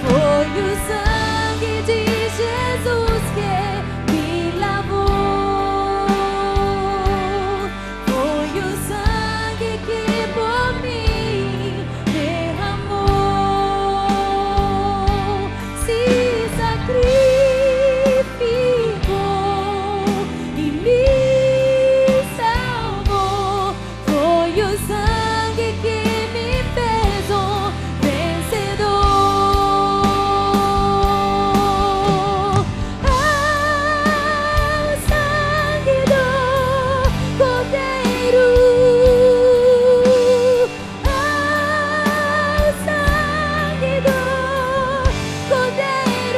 Foi o sangue de Jesus que me lavou. Foi o sangue que por mim derramou. Se sacrificou e me salvou. Foi o sangue que me fez um vencedor. Ao sangue do Cordeiro, ao sangue do Cordeiro,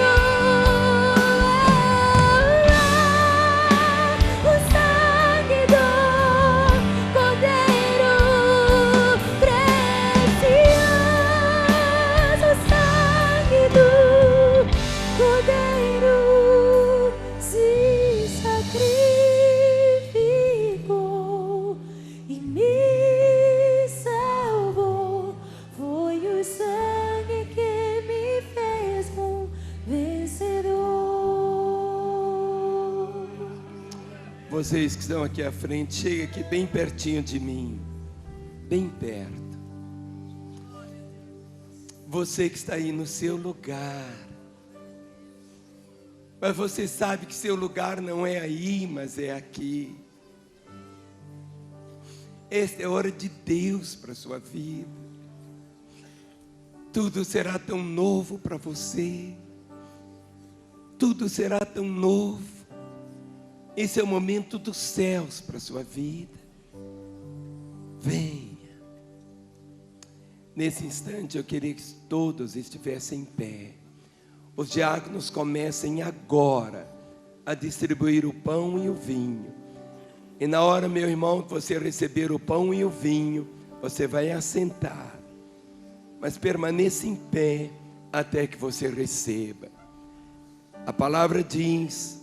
o sangue do Cordeiro precioso, o sangue do Cordeiro se sacrificou e me salvou. Foi o sangue que me fez um vencedor. Vocês que estão aqui à frente, chega aqui bem pertinho de mim. Bem perto. Você que está aí no seu lugar. Mas você sabe que seu lugar não é aí, mas é aqui. Esta é a hora de Deus para a sua vida. Tudo será tão novo para você. Tudo será tão novo. Esse é o momento dos céus para a sua vida. Venha. Nesse instante eu queria que todos estivessem em pé. Os diáconos comecem agora a distribuir o pão e o vinho. E na hora, meu irmão, que você receber o pão e o vinho, você vai assentar. Mas permaneça em pé até que você receba. A palavra diz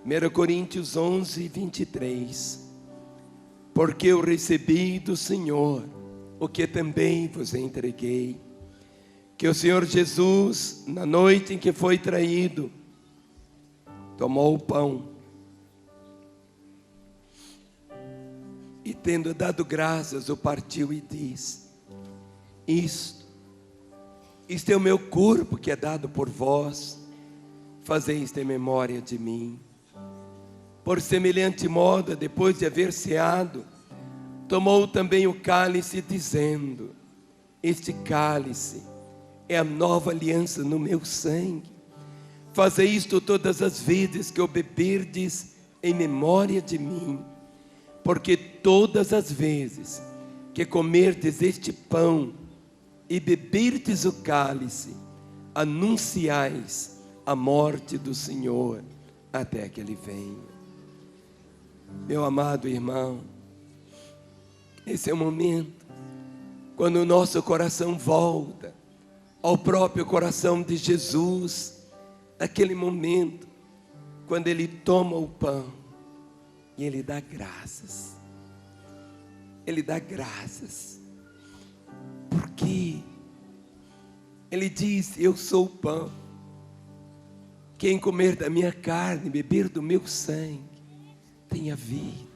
1 Coríntios 11, 23. Porque eu recebi do Senhor o que também vos entreguei, que o Senhor Jesus, na noite em que foi traído, tomou o pão e, tendo dado graças, o partiu e disse: isto é o meu corpo que é dado por vós, fazei isto em memória de mim. Por semelhante modo, depois de haver ceado, tomou também o cálice, dizendo: este cálice é a nova aliança no meu sangue. Fazei isto todas as vezes que o beberdes em memória de mim. Porque todas as vezes que comerdes este pão e beberdes o cálice, anunciais a morte do Senhor até que Ele venha. Meu amado irmão, esse é o momento quando o nosso coração volta ao próprio coração de Jesus, naquele momento quando Ele toma o pão e Ele dá graças. Ele dá graças. Porque Ele diz: eu sou o pão. Quem comer da minha carne, beber do meu sangue, tem a vida.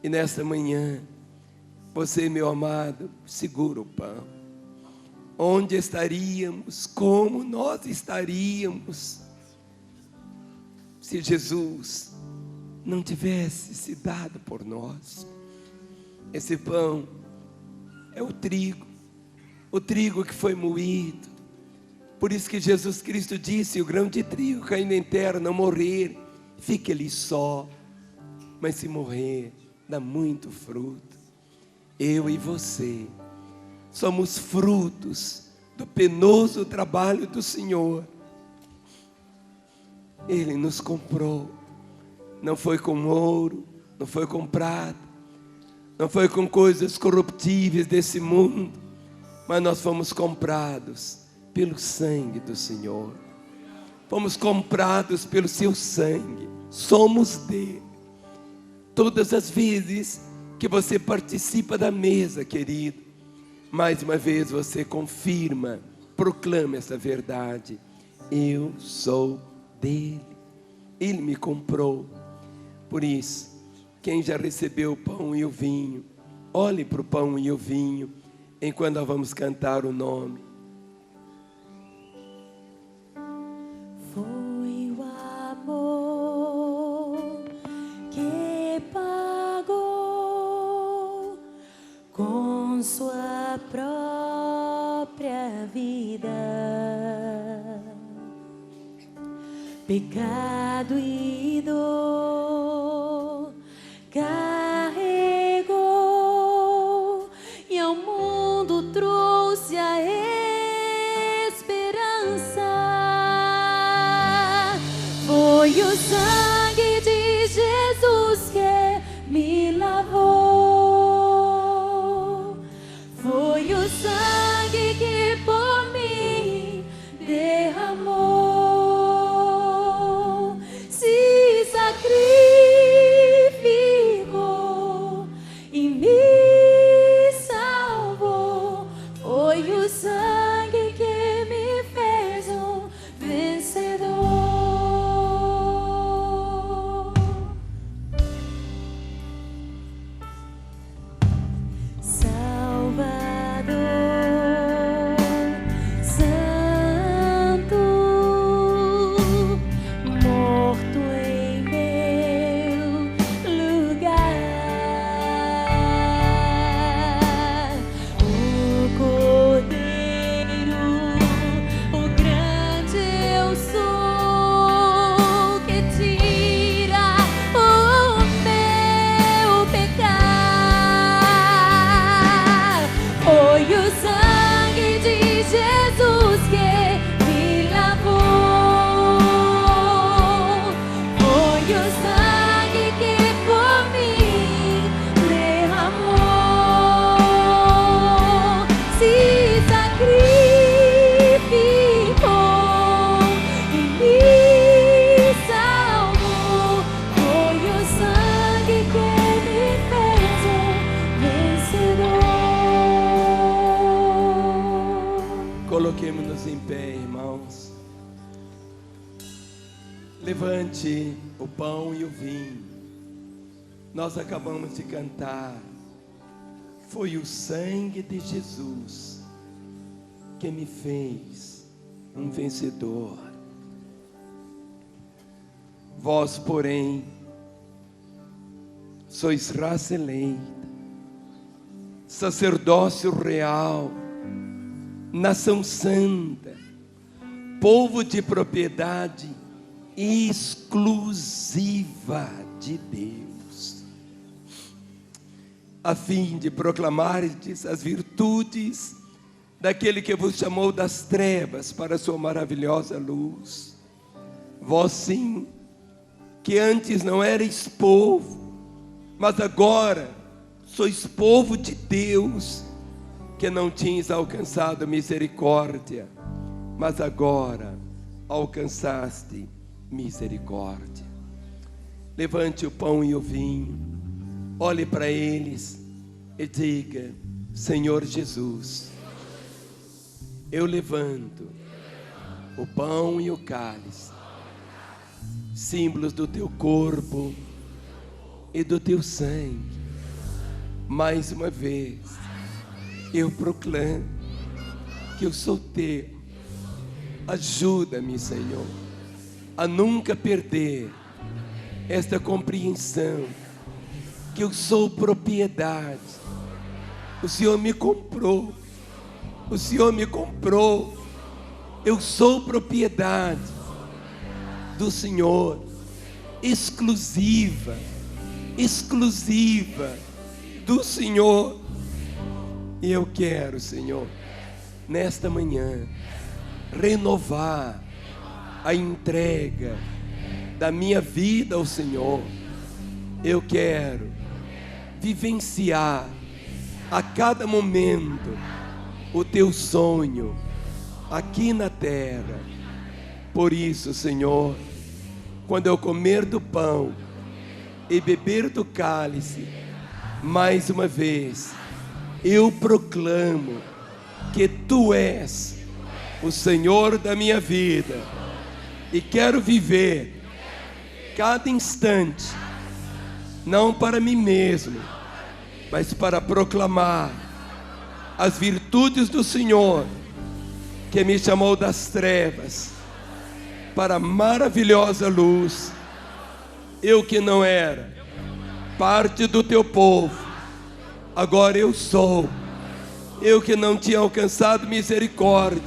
E nesta manhã, você, meu amado, segura o pão. Onde estaríamos? Como nós estaríamos se Jesus não tivesse se dado por nós? Esse pão é o trigo que foi moído. Por isso que Jesus Cristo disse: o grão de trigo caindo em terra, não morrer, fique ali só, mas se morrer, dá muito fruto. Eu e você somos frutos do penoso trabalho do Senhor. Ele nos comprou. Não foi com ouro, não foi com prata, não foi com coisas corruptíveis desse mundo, mas nós fomos comprados pelo sangue do Senhor. Fomos comprados pelo seu sangue. Somos dele. Todas as vezes que você participa da mesa, querido, mais uma vez você confirma, proclama essa verdade: eu sou dele. Ele me comprou. Por isso, quem já recebeu o pão e o vinho, olhe para o pão e o vinho, enquanto nós vamos cantar o nome. Foi o amor que pagou com sua própria vida, pecado e dor carregou e ao mundo trouxe a esperança. Foi o sangue de Jesus que me lavou. Foi o sangue que por mim derramou. Se sacrificou Levante o pão e o vinho. Nós acabamos de cantar. Foi o sangue de Jesus que me fez um vencedor. Vós, porém, sois raça eleita, sacerdócio real, nação santa, povo de propriedade exclusiva de Deus, a fim de proclamardes as virtudes daquele que vos chamou das trevas para a sua maravilhosa luz. Vós sim, que antes não erais povo, mas agora sois povo de Deus, que não tinhas alcançado misericórdia, mas agora alcançaste misericórdia. Levante o pão e o vinho, olhe para eles e diga: Senhor Jesus, eu levanto o pão e o cálice, símbolos do teu corpo e do teu sangue. Mais uma vez eu proclamo que eu sou teu. Ajuda-me, Senhor, a nunca perder esta compreensão que eu sou propriedade. O Senhor me comprou. O Senhor me comprou. Eu sou propriedade do Senhor, exclusiva do Senhor. E eu quero, Senhor, nesta manhã, renovar a entrega da minha vida ao Senhor. Eu quero vivenciar a cada momento o teu sonho aqui na terra. Por isso, Senhor, quando eu comer do pão e beber do cálice, mais uma vez eu proclamo que tu és o Senhor da minha vida, e quero viver cada instante não para mim mesmo, mas para proclamar as virtudes do Senhor, que me chamou das trevas para a maravilhosa luz. Eu que não era parte do teu povo, agora eu sou. Eu que não tinha alcançado misericórdia,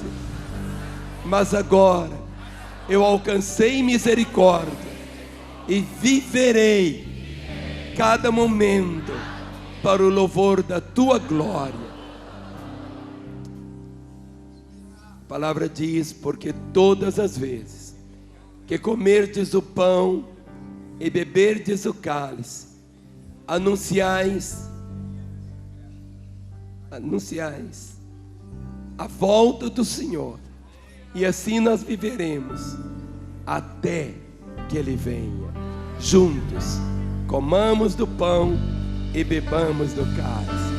mas agora eu alcancei misericórdia e viverei cada momento para o louvor da tua glória. A palavra diz: porque todas as vezes que comerdes o pão e beberdes o cálice, anunciais a volta do Senhor, e assim nós viveremos até que Ele venha. Juntos comamos do pão e bebamos do cálice.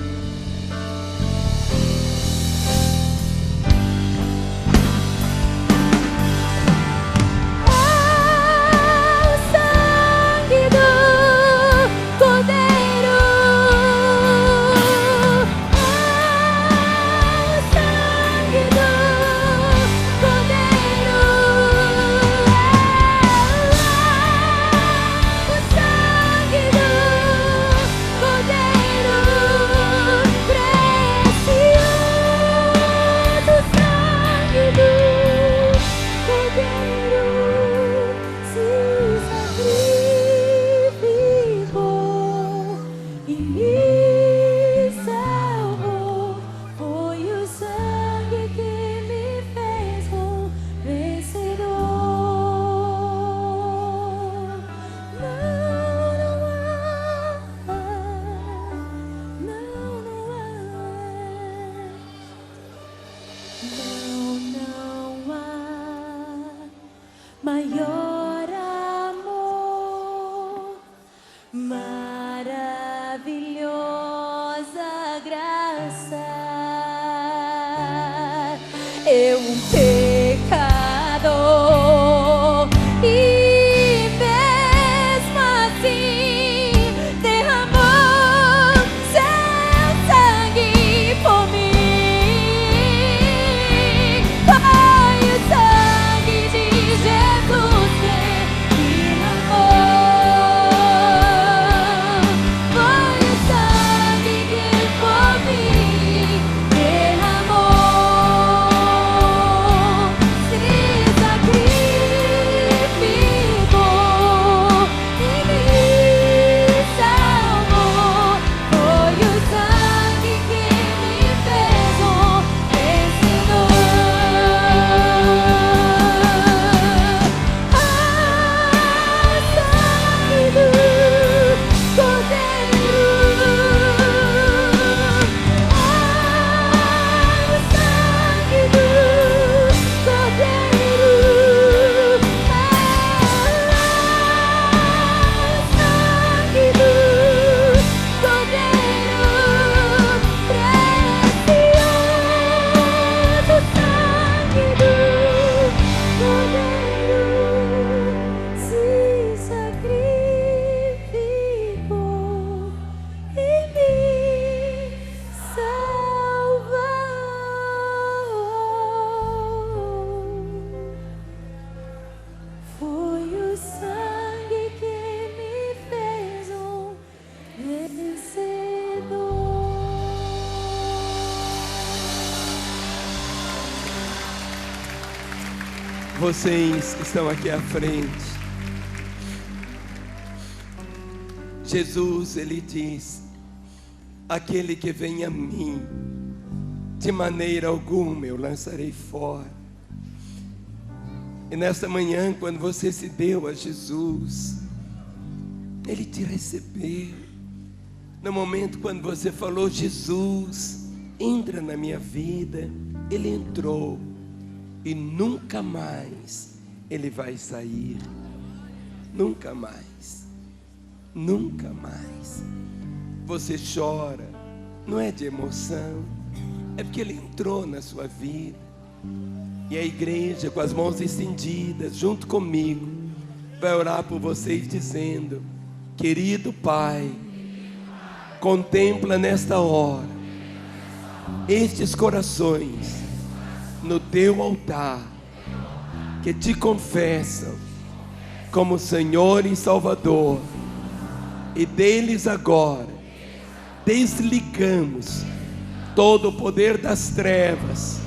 Maior amor, maravilhosa graça. Eu, um pecador, vocês que estão aqui à frente. Jesus, ele diz: aquele que vem a mim, de maneira alguma eu lançarei fora. E nesta manhã, quando você se deu a Jesus, ele te recebeu. No momento quando você falou: Jesus, entra na minha vida, ele entrou. E nunca mais ele vai sair. Nunca mais. Nunca mais. Você chora, não é de emoção, é porque ele entrou na sua vida. E a igreja, com as mãos estendidas, junto comigo, vai orar por vocês dizendo: querido Pai, contempla nesta hora estes corações no teu altar, que te confessam como Senhor e Salvador, e deles agora desligamos todo o poder das trevas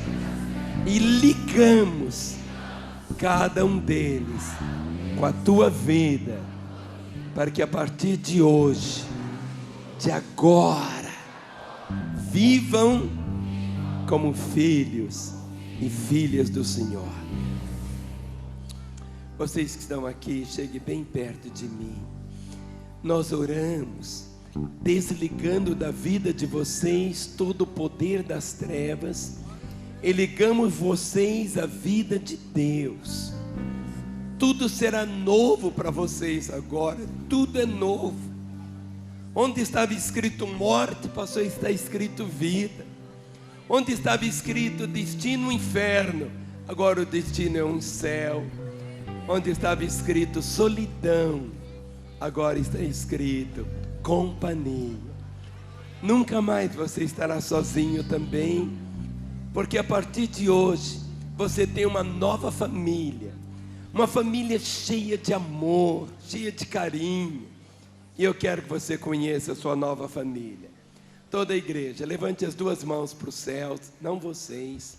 e ligamos cada um deles com a tua vida, para que a partir de hoje, de agora, vivam como filhos e filhas do Senhor. Vocês que estão aqui, cheguem bem perto de mim. Nós oramos desligando da vida de vocês todo o poder das trevas e ligamos vocês à vida de Deus. Tudo será novo para vocês agora. Tudo é novo. Onde estava escrito morte, passou a estar escrito vida. Onde estava escrito destino inferno, agora o destino é um céu. Onde estava escrito solidão, agora está escrito companhia. Nunca mais você estará sozinho também, porque a partir de hoje você tem uma nova família. Uma família cheia de amor, cheia de carinho. E eu quero que você conheça a sua nova família. Toda a igreja, levante as duas mãos para o céu, não vocês.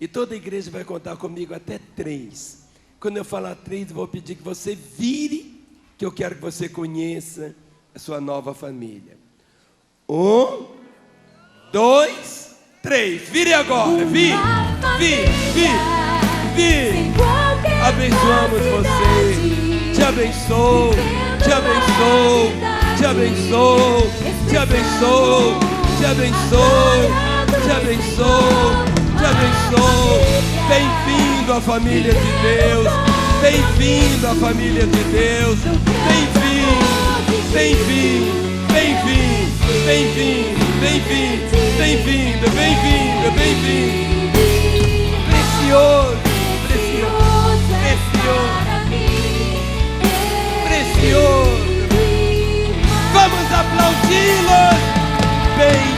E toda a igreja vai contar comigo até 3. Quando eu falar 3, eu vou pedir que você vire, que eu quero que você conheça a sua nova família. 1, 2, 3. Vire agora, vire. Abençoamos você. Te abençoo, te abençoo, te abençoo, te abençoo, te abençoo, te abençoo, te abençoo. Bem-vindo à família de Deus. Bem-vindo à família de Deus. Bem-vindo, bem-vindo, bem-vindo, bem-vindo, bem-vindo, bem-vindo, bem-vindo, bem-vindo. Precioso, precioso, precioso, precioso. Vamos aplaudi-los. Bem